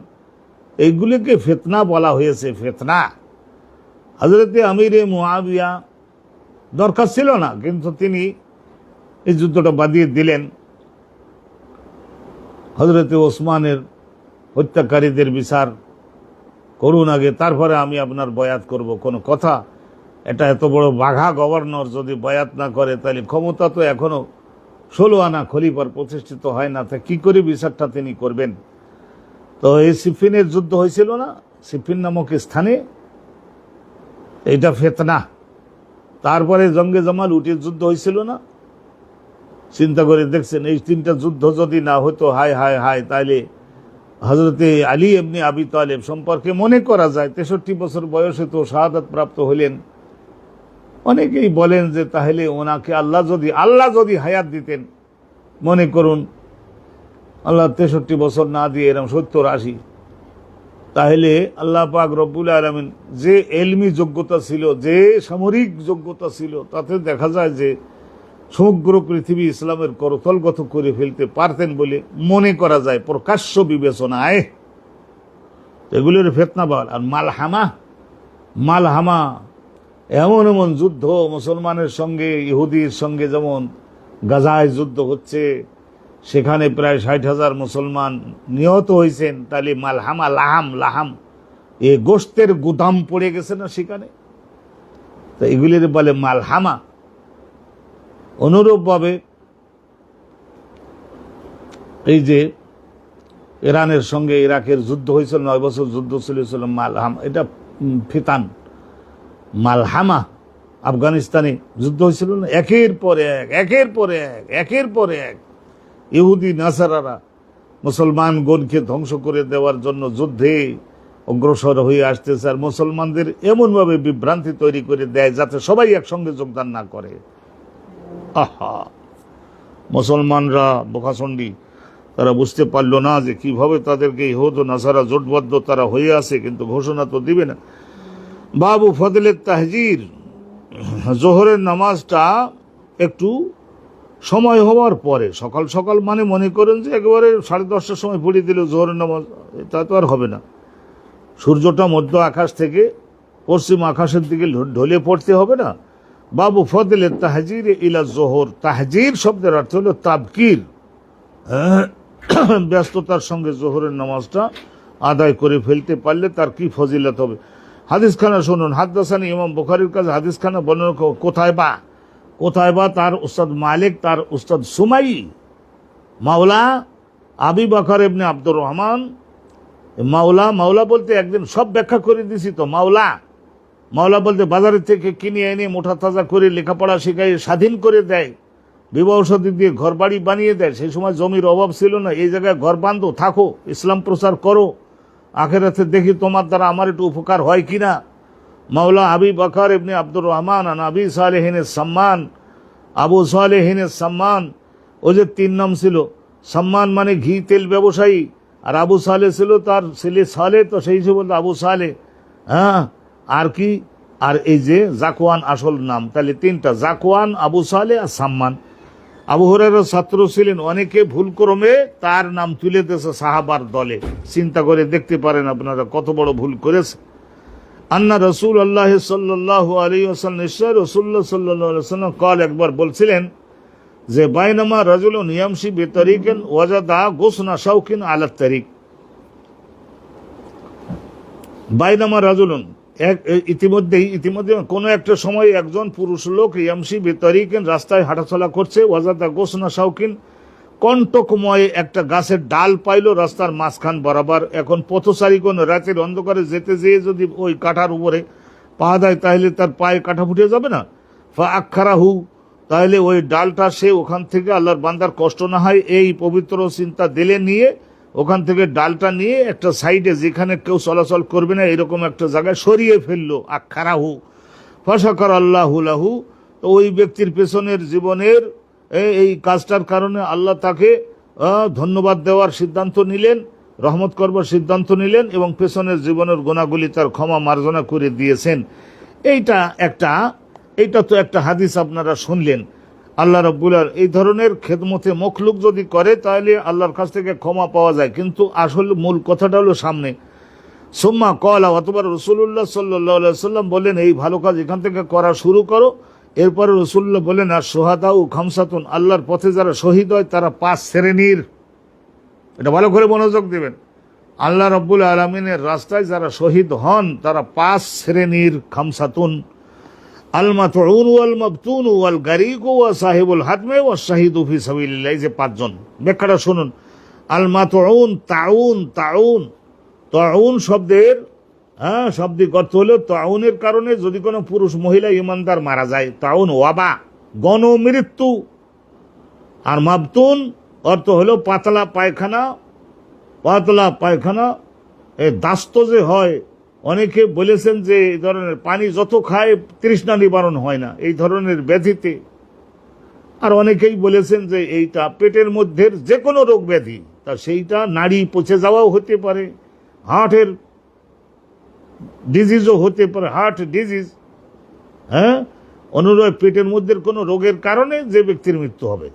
এইগুলিকে ফিতনা বলা হয়েছে, ফিতনা। হযরতে আমিরে মুআবিয়া দরকার ছিল না, কিন্তু তিনি এই যুদ্ধটা বাঁধিয়ে দিলেন। হযরতে ওসমানের হত্যাকারীদের বিচার করুন আগে, তারপরে আমি আপনার বয়াত করব। কোনো কথা, এটা এত বড় বাঘা গভর্নর যদি বয়াত না করে, তাহলে ক্ষমতা তো এখনো 16 আনা খলিফার প্রতিষ্ঠিত হয় না, তা কি করে বিচারটা তিনি করবেন? তো এই সিফিনের যুদ্ধ হয়েছিল না, সিফিন নামক স্থানে, এইটা ফিতনা। তারপরে জঙ্গে জামাল, উটের যুদ্ধ হয়েছিল না, চিন্তা করে দেখছেন এই 3টা যুদ্ধ যদি না হতো, হায় হায় হায়, তাহলে হযরতে আলী ইবনে আবি তালেব সম্পর্কে মনে করা যায় 63 বছর বয়সে তো শাহাদাত প্রাপ্ত হলেন। অনেকেই বলেন যে তাহলে ওনাকে আল্লাহ যদি হায়াত দিতেন, মনে করুন আল্লাহ 63 বছর না দিয়ে এরকম 70-80, তাহলে আল্লাহ পাক রব্বুল আলামিন যে এলমি যোগ্যতা ছিল, যে সামরিক যোগ্যতা ছিল, তাতে দেখা যায় যে সমগ্র পৃথিবী ইসলামের করতলগত করে ফেলতে পারতেন বলে মনে করা যায় প্রকাশ্য বিবেচনায়। এগুলোর ফিতনা বল। আর মালহামা এমন এমন যুদ্ধ মুসলমানের সঙ্গে ইহুদির সঙ্গে, যেমন গাজায় যুদ্ধ হচ্ছে, সেখানে প্রায় 60,000 মুসলমান নিহত হয়েছেন, তাহলে মালহামা লাহাম এ গোশতের গুদাম পড়ে গেছে না সেখানে। তো এগুলির বলে মালহামা। অনুরূপভাবে এই যে ইরানের সঙ্গে ইরাকের যুদ্ধ হয়েছিল, 9 বছর যুদ্ধ চলেছিল, মালহামা, এটা ফিতান। মালহামা আফগানিস্তানে যুদ্ধ হয়েছিল না, একের পর এক ইহুদি নাসারারা মুসলমানগণকে ধ্বংস করে দেওয়ার জন্য যুদ্ধে অগ্রসর হয়ে আসতেছে, আর মুসলমানদের এমনভাবে বিভ্রান্তি তৈরি করে দেয় যাতে সবাই একসঙ্গে যোগদান না করে। আহা, মুসলমানরা বোকাচণ্ডী, তারা বুঝতে পারলো না যে কিভাবে তাদেরকে ইহুদ ও নাসারা জোটবদ্ধ তারা হয়ে আছে, কিন্তু ঘোষণা তো দিবে না। বাবু ফজলে তাহজির, জোহরের নামাজটা একটু সময় হওয়ার পরে, সকাল সকাল মানে মনে করেন যে একেবারে 10:30টার সময় পড়িয়ে দিল জোহরের নামাজ, তা তো আর হবে না। সূর্যটা মধ্য আকাশ থেকে পশ্চিম আকাশের দিকে ঢলে পড়তে হবে না। বাবু ফজলে তাহজির ইলা জোহর, তাহজির শব্দের অর্থ হলো তাবকির, ব্যস্ততার সঙ্গে জোহরের নামাজটা আদায় করে ফেলতে পারলে তার কি ফজিলত হবে। হাদিসখানা শুনুন। হাদ্দাসানি ইমাম বুখারীর কাছে হাদিসখানা বর্ণনা, কোথায় বা তার উস্তাদ মালিক, তার উস্তাদ সুমাই, মাওলা আবি বকর ইবনে আব্দুর রহমান। মাওলা বলতে একদিন সব ব্যাখ্যা করে দিছি তো। মাওলা বলতে বাজারের থেকে কিনে এনে মোটা তাজা করে লেখাপড়া শেখাই স্বাধীন করে দেয়, বিবাহ শাদী দিয়ে ঘর বাড়ি বানিয়ে দেয়। সেই সময় জমির অভাব ছিল না, এই জায়গায় ঘর বাঁধো, থাকো, ইসলাম প্রচার করো, আখেরাতে দেখি তোমার দ্বারা আমার একটু উপকার হয় কিনা। মাওলা আবি বকর ইবনে আব্দুর রহমান আন আবি সালেহিন সাম্মান, আবু সালেহিন সাম্মান, ও যে 3 নাম ছিল, সাম্মান মানে ঘি তেল ব্যবসায়ী, আর আবু সালে ছিল তার ছেলে সালে, তো সেই হিসেবে বলতো আবু সালে। হ্যাঁ, আর কি, আর এই যে জাকওয়ান আসল নাম, তাহলে 3টা, জাকওয়ান, আবু সালে আর সাম্মান। আবু হুরায়রার ছাত্র ছিলেন, অনেকে ভুলক্রমে তার নাম তুলে দিয়েছে সাহাবার দলে। চিন্তা করে দেখতে পারেন আপনারা কত বড় ভুল করেছে। আন্না রাসূলুল্লাহ সাল্লাল্লাহু আলাইহি ওয়াসাল্লাম, নিশ্চয় রাসূলুল্লাহ সাল্লাল্লাহু আলাইহি ওয়াসাল্লাম কাল, একবার বলছিলেন যে বাইনামা রাজুলুন ইয়ামশি বিতারিকিন ওয়াজাদা গুসনা শাওকিন আলা তারিক। বাইনামা রাজুলুন, ইতিমধ্যে কোনো একটা সময় একজন পুরুষ লোক ইয়ামশি বিতারিকিন, রাস্তায় হাঁটাচলা করছে, ওয়াজাদা গুসনা শাওকিন, কণ্টকময় একটা গাছের ডাল পাইল রাস্তার মাঝখান বরাবর। এখন পথচারীগণ রাতের অন্ধকারে যেতে যেয়ে যদি ওই কাঁটার উপরে পা দেয় তাহলে তার পায়ে কাঁটা ফুটে যাবে না। ফা আক্ষারাহু, তাহলে ওই ডালটা সে ওখান থেকে আল্লাহর বান্দার কষ্ট না হয় এই পবিত্র চিন্তা দিলে নিয়ে ওখান থেকে ডালটা নিয়ে একটা সাইডে, যেখানে কেউ চলাচল করবে না এরকম একটা জায়গায় সরিয়ে ফেললো। আক্ষারাহু ফাশাকার আল্লাহু লাহু, তো ওই ব্যক্তির পেছনের জীবনের এই কাজটার কারণে আল্লাহ তাকে ধন্যবাদ দেওয়ার সিদ্ধান্ত নিলেন, রহমত করবার সিদ্ধান্ত নিলেন, এবং পেছনের জীবনের গুণাগুলি তার ক্ষমা মার্জনা করে দিয়েছেন। এইটা তো একটা হাদিস আপনারা শুনলেন। আল্লাহ রাব্বুল আলামিন এই ধরনের খেদমতে মখলুক যদি করে তাহলে আল্লাহর কাছ থেকে ক্ষমা পাওয়া যায়, কিন্তু আসলে মূল কথাটা হলো সামনে। সুম্মা ক্বালা, অতঃপর রাসূলুল্লাহ সাল্লাল্লাহু আলাইহি ওয়াসাল্লাম বললেন, এই ভালো কাজ এখান থেকে করা শুরু করো। এরপরে রাসূলুল্লাহ বলেন, আর শুহাদাউ খামসাতুন, আল্লাহর পথে যারা শহীদ হয় তারা 5 শ্রেণীর। এটা ভালো করে মনোযোগ দিবেন। আল্লাহ রাব্বুল আলামিনের রাস্তায় যারা শহীদ হন তারা 5 শ্রেণীর। খামসাতুন, আল মাতউন ওয়াল মাবতুন ওয়াল গারিক ওয়া সাহিবুল হাতমে ওয়া শাহিদু ফি সাবিলিল্লাহ। এই যে 5 জন, ব্যাখ্যাটা শুনুন। আল মাতউন, তাউন শব্দের শাব্দিক অর্থ হলো তাউনের কারণে যদি কোনো পুরুষ মহিলা ইমানদার মারা যায়, তাউন ওয়াবা, গণমৃত্যু। আর মাবতুন অর্থ হলো পাতলা পায়খানা, এই দাস্ত যে হয়, অনেকে বলেছেন যে এই ধরনের পানি যত খায় তৃষ্ণা নিবারণ হয় না, এই ধরনের ব্যাধিতে। আর অনেকেই বলেছেন যে এইটা পেটের মধ্যে যে কোনো রোগ ব্যাধি, তা সেইটা নাড়ি পচে যাওয়াও হতে পারে, হার্টের ডিজিজও হতে পারে, হার্ট ডিজিজ। হ্যাঁ, অনুরূপ পেটের মধ্যে কোনো রোগের কারণে যে ব্যক্তির মৃত্যু হবে।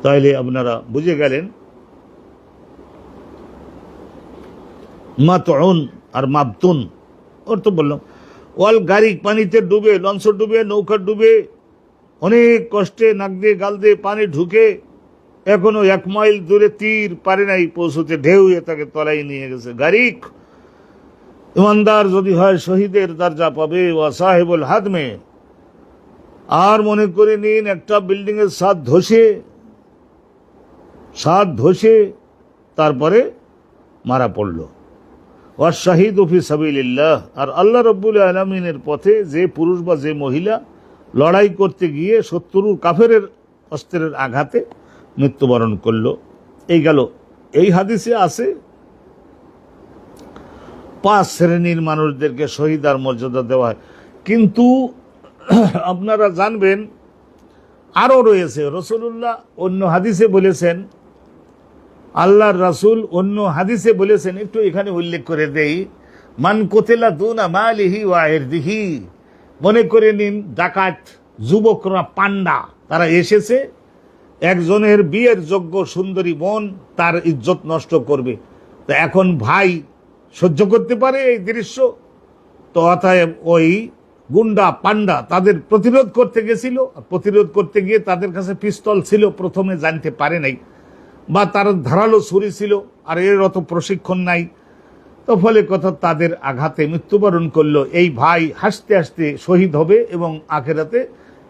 তাইলে আপনারা বুঝে গেলেন মাতউন আর মাবতুন অর্থ বললাম। ওয়াল গারিক, পানিতে ডুবে, লঞ্চ ডুবে, নৌকা ডুবে, অনেক কষ্টে নাক দিয়ে গাল দিয়ে পানি ঢুকে এখনো 1 মাইল দূরে তীর পারে নাই পৌঁছতে, ঢেউ তাকে তলায় নিয়ে গেছে। গারিক ইমানদার যদি হয় শহীদের দরজা পাবে, ওয়া সাহেবুল হাদমে, আর মনে করে নিন একটা বিল্ডিং এর ছাদ ধসে তারপরে মারা পড়ল। ওয়া শাহিদু ফি সাবিলিল্লাহ, আর আল্লাহ রাব্বুল আলামিনের পথে যে পুরুষ বা যে মহিলা লড়াই করতে গিয়ে শত্রুর কাফেরের অস্ত্রের আঘাতে মৃত্যুবরণ করল। এই গেল। এই হাদিসে আছে 5 শ্রেণীর মানুষদেরকে শহীদার মর্যাদা দেওয়া হয়। কিন্তু আপনারা জানবেন আরো রয়েছে। রাসূলুল্লাহ অন্য হাদিসে বলেছেন, আল্লাহর রাসূল অন্য হাদিসে বলেছেন, একটু এখানে উল্লেখ করে দেই, মান কুতিলা দুনা মালিহি ওয়া ইরদিহি। মনে করে নিন ডাকাত যুবকরা, পান্ডা, তারা এসেছে একজনের বিয়ের যোগ্য সুন্দরী বোন, তার ইজ্জত নষ্ট করবে। তো এখন ভাই সহ্য করতে পারে এই দৃশ্য? তো অতএব ওই গুন্ডা পান্ডা তাদের প্রতিরোধ করতে গেছিল। প্রতিরোধ করতে গিয়ে তাদের কাছে পিস্তল ছিল, প্রথমে জানতে পারে নাই, বা তার ধারালো ছুরি ছিল, আর এর অত প্রশিক্ষণ নাই। তো ফলে কথা তাদের আঘাতে মৃত্যুবরণ করলো। এই ভাই হাসতে হাসতে শহীদ হবে এবং আখেরাতে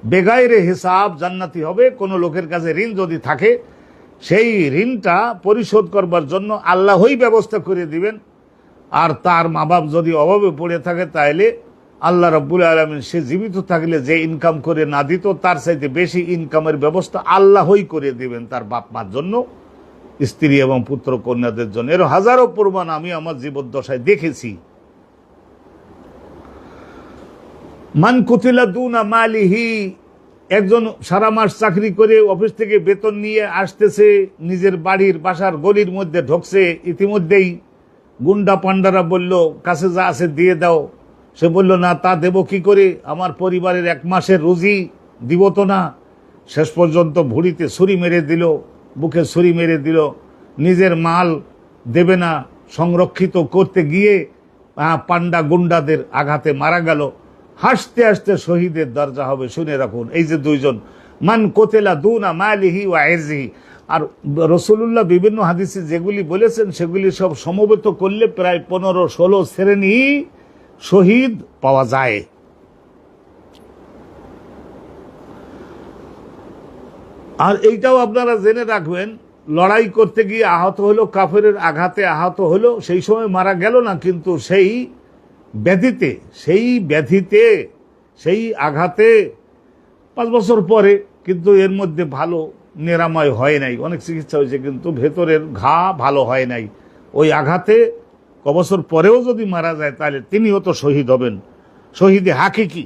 বেগাইরে হিসাব জান্নাতি হবে। কোনো লোকের কাছে ঋণ যদি থাকে, সেই ঋণটা পরিশোধ করবার জন্য আল্লাহই ব্যবস্থা করে দিবেন। আর তার মা বাপ যদি অভাবে পড়ে থাকে, তাহলে আল্লাহ রাব্বুল আলামিন সে জীবিত থাকলে যে ইনকাম করে না দিত, তার চাইতে বেশি ইনকামের ব্যবস্থা আল্লাহই করে দিবেন তার বাপ মার জন্য, স্ত্রী এবং পুত্র কন্যাদের জন্য। এর হাজারো প্রমাণ আমি আমার জীবদ্দশায় দেখেছি। মান কুতিলা দুনা মালিহি, একজন সারা মাস চাকরি করে অফিস থেকে বেতন নিয়ে আসতেছে, নিজের বাড়ির বাসার গলির মধ্যে ঢুকছে, ইতিমধ্যেই গুন্ডা পান্ডারা বলল কাছে যা আছে দিয়ে দাও। সে বলল না, তা দেব কি করে, আমার পরিবারের 1 মাসের রুজি দিব তো না। শেষ পর্যন্ত ভুঁড়িতে ছুরি মেরে দিল, বুকে ছুরি মেরে দিল, নিজের মাল দেবে না, সংরক্ষিত করতে গিয়ে পান্ডা গুন্ডাদের আঘাতে মারা গেল। হাসতে হাসতে শহীদের দরজা হবে। শুনে রাখুন, এই যে দুইজন, মান কোতেলা দুনা মালিহি ওয়া ইরজিহি। আর রাসূলুল্লাহ বিভিন্ন হাদিসে যেগুলি বলেছেন সেগুলি সব সমবেত করলে প্রায় 15-16 শ্রেণী শহীদ পাওয়া যায়। আর এইটাও আপনারা জেনে রাখবেন, লড়াই করতে গিয়ে আহত হলো, কাফেরের আঘাতে আহত হলো, সেই সময় মারা গেল না, কিন্তু সেই ব্যাধিতে সেই আঘাতে 5 বছর পরে, কিন্তু এর মধ্যে ভালো নিরাময় হয় নাই। অনেক চিকিৎসা হয়েছে, কিন্তু ভেতরের ঘা ভালো হয় নাই। ওই আঘাতে ক বছর পরেও যদি মারা যায়, তাহলে তিনিও তো শহীদ হবেন, শহীদে হাকিকি।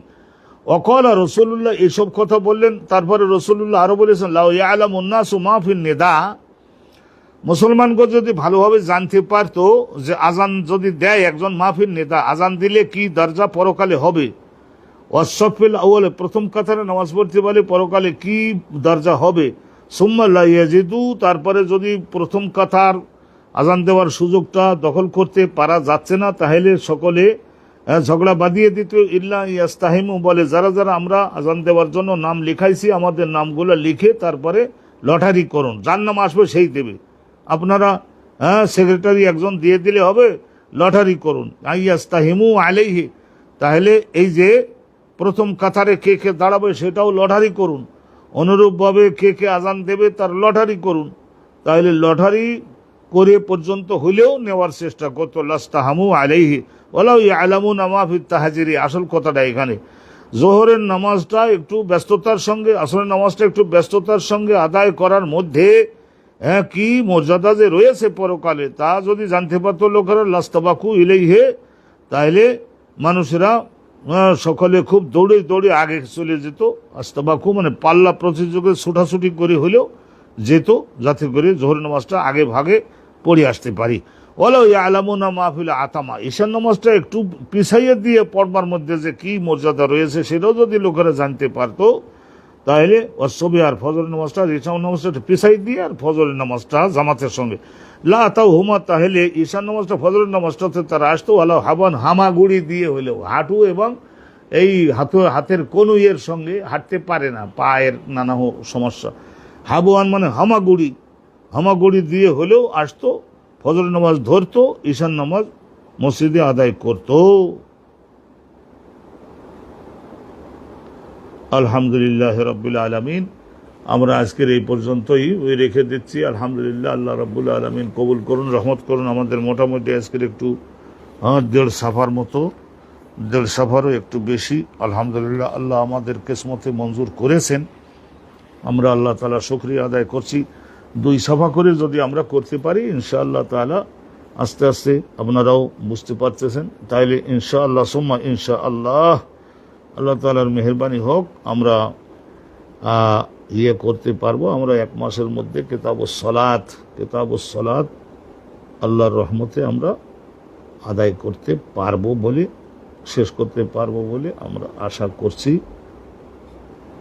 অকল রাসূলুল্লাহ এইসব কথা বললেন। তারপরে রাসূলুল্লাহ আরো বলেছেন, লাউ ইয়ালামুন নাসু মা ফিন নিদা, মুসলমানগণ যদি ভালোভাবে জানতে পারতো যে আজান যদি দেয় একজন, মাহফিল নেতা আজান দিলে কি দরজা পরকালে হবে, ওয়াসফিল আউয়ালে, প্রথম কাতারে নামাজ পড়তে বলে পরকালে কি দরজা হবে, সুম্মা লা ইয়াজিদু, তারপরে যদি প্রথম কাতার আজান দেওয়ার সুযোগটা দখল করতে পারা যাচ্ছে না, তাহলে সকলে ঝগড়া বাঁধিয়ে দিত। ইল্লা ইয়াস্তাহিমু, বলে যারা যারা আমরা আজান দেওয়ার জন্য নাম লিখাইছি, আমাদের নামগুলো লিখে তারপরে লটারি করুন, যার নাম আসবে সেই দেবে। আপনারা সেক্রেটারি একজন দিয়ে দিলে হবে, লটারি করুন। ইয়াস্তাহিমু আলাইহি, তাহলে এই যে প্রথম কাতারে কে কে দাঁড়াবে সেটাও লটারি করুন। অনুরূপভাবে কে কে আজান দেবে তার লটারি করুন। তাহলে লটারি করে পর্যন্ত হলেও নেওয়ার চেষ্টা করতো। লাস্তাহামু আলাইহি ওয়ালাউ ইয়ালামুনা মা ফিত তাহজিরি। আসল কথাটা এখানে, জোহরের নামাজটা একটু ব্যস্ততার সঙ্গে, আসরের নামাজটা একটু ব্যস্ততার সঙ্গে আদায় করার মধ্যে কি মর্যাদা যে রয়েছে পরকালে, তা যদি জানতে পারতো লোকেরা, লাস্তাবাকু ইলাইহি, তাহলে মানুষেরা সকলে খুব দৌড়ে দৌড়ে আগে চলে যেত। আস্তাবাকু মানে পাল্লা প্রতিযোগে ছুটাছুটি করে হলেও যেত, যাতে করে জোহর নামাজটা আগে ভাগে পড়ে আসতে পারি। ওয়ালাউ ইয়ালামুনা মা ফিল আতামা, ঈশান নামাজটা একটু পিছাইয়ে দিয়ে পড়বার মধ্যে যে কি মর্যাদা রয়েছে সেটাও যদি লোকেরা জানতে পারতো, তাহলে অসবি আর ফজরের নামাজটা, ঈশান নামাজটা পিছাই দিয়ে আর ফজরের নামাজটা জামাতের সঙ্গে লা তাও হুমা, তাহলে ঈশান নামাজটা ফজরের নামাজটাতে তারা আসতো। আল্লাহ হাবান, হামাগুড়ি দিয়ে হলেও, হাঁটু এবং এই হাতের কনুইয়ের সঙ্গে হাঁটতে পারে না, পায়ের নানা সমস্যা, হাবুয়ান মানে হামাগুড়ি দিয়ে হলেও আসতো, ফজরের নামাজ ধরতো, ঈশান নামাজ মসজিদে আদায় করত। আলহামদুলিল্লাহ রাব্বুল আলামিন। আমরা আজকের এই পর্যন্তই রেখে দিচ্ছি। আলহামদুলিল্লাহ, আল্লাহ রাব্বুল আলামিন কবুল করুন, রহমত করুন। আমাদের মোটামুটি আজকের একটু 1.5 সাফার মতো, 1.5 সাফারও একটু বেশি। আলহামদুলিল্লাহ, আল্লাহ আমাদের কিসমতে মঞ্জুর করেছেন। আমরা আল্লাহ তাআলা শুকরিয়া আদায় করছি। 2 সাফা করে যদি আমরা করতে পারি ইনশাআল্লাহ তাআলা, আস্তে আস্তে আপনারাও বুঝতে পারতেছেন, তাইলে ইনশাআল্লাহ সুম্মা ইনশাআল্লাহ আল্লাহ তাআলার মেহেরবানি হোক, আমরা করতে পারবো। আমরা 1 মাসের মধ্যে কিতাবুস সালাত আল্লাহর রহমতে আমরা আদায় করতে পারবো বলে, শেষ করতে পারবো বলে আমরা আশা করছি।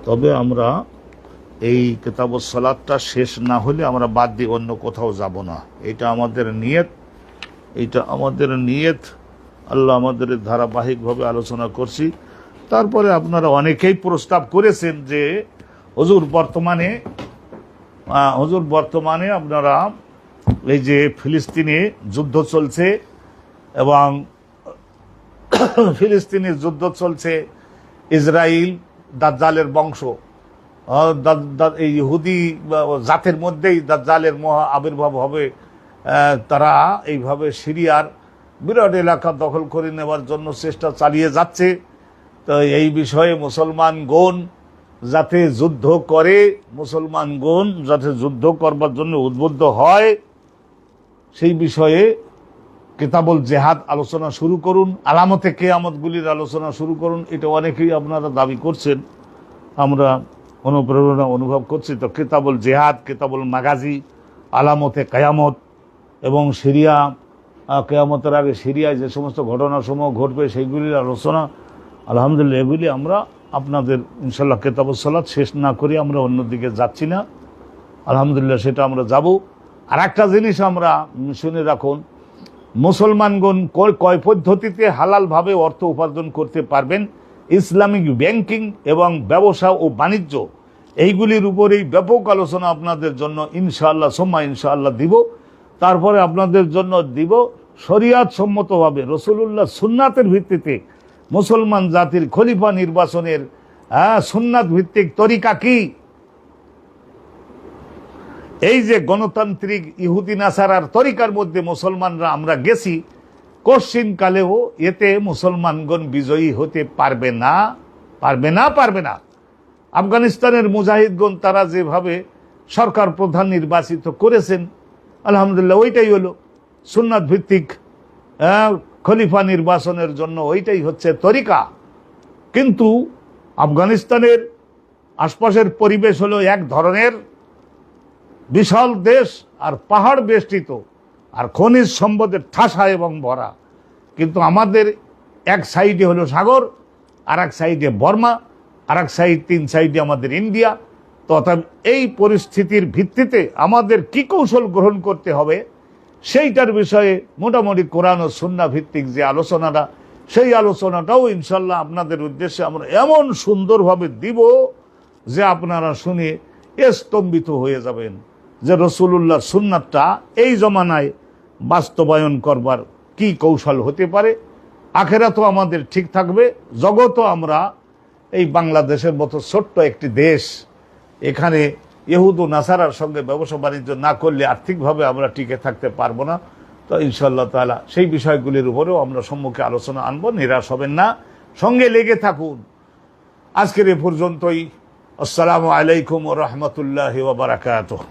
তবে আমরা এই কিতাবুস সালাতটা শেষ না হলে আমরা বাদ দিয়ে অন্য কোথাও যাব না। এটা আমাদের নিয়ত। আল্লাহ আমাদের ধারাবাহিকভাবে আলোচনা করছি। তারপরে আপনারা অনেকেই প্রস্তাব করেছেন যে হুজুর বর্তমানে আপনারা এই যে ফিলিস্তিনে যুদ্ধ চলছে এবং ইসরায়েল দাজ্জালের বংশ, এই ইহুদি জাতের মধ্যেই দাজ্জালের মহা আবির্ভাব হবে। তারা এইভাবে সিরিয়ার বিরাট এলাকা দখল করে নেওয়ার জন্য চেষ্টা চালিয়ে যাচ্ছে। তো এই বিষয়ে মুসলমানগণ যাতে যুদ্ধ করবার জন্য উদ্বুদ্ধ হয়, সেই বিষয়ে কিতাবুল জিহাদ আলোচনা শুরু করুন, আলামতে কিয়ামতগুলির আলোচনা শুরু করুন। এটা অনেকেই আপনারা দাবি করছেন, আমরা অনুপ্রেরণা অনুভব করছি। তো কিতাবুল জিহাদ, কিতাবুল মাগাজি, আলামতে কিয়ামত এবং সিরিয়া, কিয়ামতের আগে সিরিয়ায় যে সমস্ত ঘটনাসমূহ ঘটবে সেইগুলির আলোচনা, আলহামদুলিল্লাহ এগুলি আমরা আপনাদের ইনশাল্লাহ কিতাবুস সালাত শেষ না করে আমরা অন্যদিকে যাচ্ছি না। আলহামদুলিল্লাহ সেটা আমরা যাব। আর একটা জিনিস আমরা শুনে রাখুন, মুসলমানগণ কয় পদ্ধতিতে হালালভাবে অর্থ উপার্জন করতে পারবেন, ইসলামিক ব্যাংকিং এবং ব্যবসা ও বাণিজ্য, এইগুলির উপরেই ব্যাপক আলোচনা আপনাদের জন্য ইনশাআল্লাহ সুম্মা ইনশাআল্লাহ দিব। তারপরে আপনাদের জন্য দিব শরিয়াত সম্মতভাবে রাসূলুল্লাহ সুন্নাতের ভিত্তিতে মুসলমান জাতির খলিফা নির্বাচনের সুন্নাত ভিত্তিক তরিকা কি। এই যে গণতান্ত্রিক ইহুদি নাসারার তরিকার মধ্যে মুসলমানরা আমরা গেছি, কশিন কালেও এতে মুসলমানগণ বিজয়ী হতে পারবে না। আফগানিস্তানের মুজাহিদগণ তারা যেভাবে সরকার প্রধান নির্বাচিত করেছেন, আলহামদুলিল্লাহ ওইটাই হলো সুন্নাত ভিত্তিক খলিফা নির্বাচনের জন্য, ওইটাই হচ্ছে তরিকা। কিন্তু আফগানিস্তানের আশপাশের পরিবেশ হলো এক ধরনের বিশাল দেশ আর পাহাড় বেষ্টিত আর খনিজ সম্পদের ঠাসা এবং ভরা। কিন্তু আমাদের এক সাইডে হলো সাগর, আর এক সাইডে বর্মা, আর এক সাইড 3 সাইডে আমাদের ইন্ডিয়া। তথা এই পরিস্থিতির ভিত্তিতে আমাদের কি কৌশল গ্রহণ করতে হবে সেইটার বিষয়ে মোটামুটি কোরআন ও সুন্নাহ ভিত্তিক যে আলোচনাটা, সেই আলোচনাটাও ইনশাল্লাহ আপনাদের উদ্দেশ্যে আমরা এমন সুন্দরভাবে দিব যে আপনারা শুনে স্তম্ভিত হয়ে যাবেন যে রাসূলুল্লাহ সুন্নাতটা এই জমানায় বাস্তবায়ন করবার কি কৌশল হতে পারে। আখেরাতও আমাদের ঠিক থাকবে, জগতও আমরা এই বাংলাদেশের মতো ছোট্ট একটি দেশ, এখানে ইহুদ ও নাসারার সঙ্গে ব্যবসা বাণিজ্য না করলে আর্থিকভাবে আমরা টিকে থাকতে পারবো না। তো ইনশাআল্লাহ তাআলা সেই বিষয়গুলির উপরেও আমরা সম্মুখে আলোচনা আনবো। নিরাশ হবেন না, সঙ্গে লেগে থাকুন। আজকের এ পর্যন্তই। আসসালামু আলাইকুম ওয়া রাহমাতুল্লাহি ওয়া বারাকাতুহু।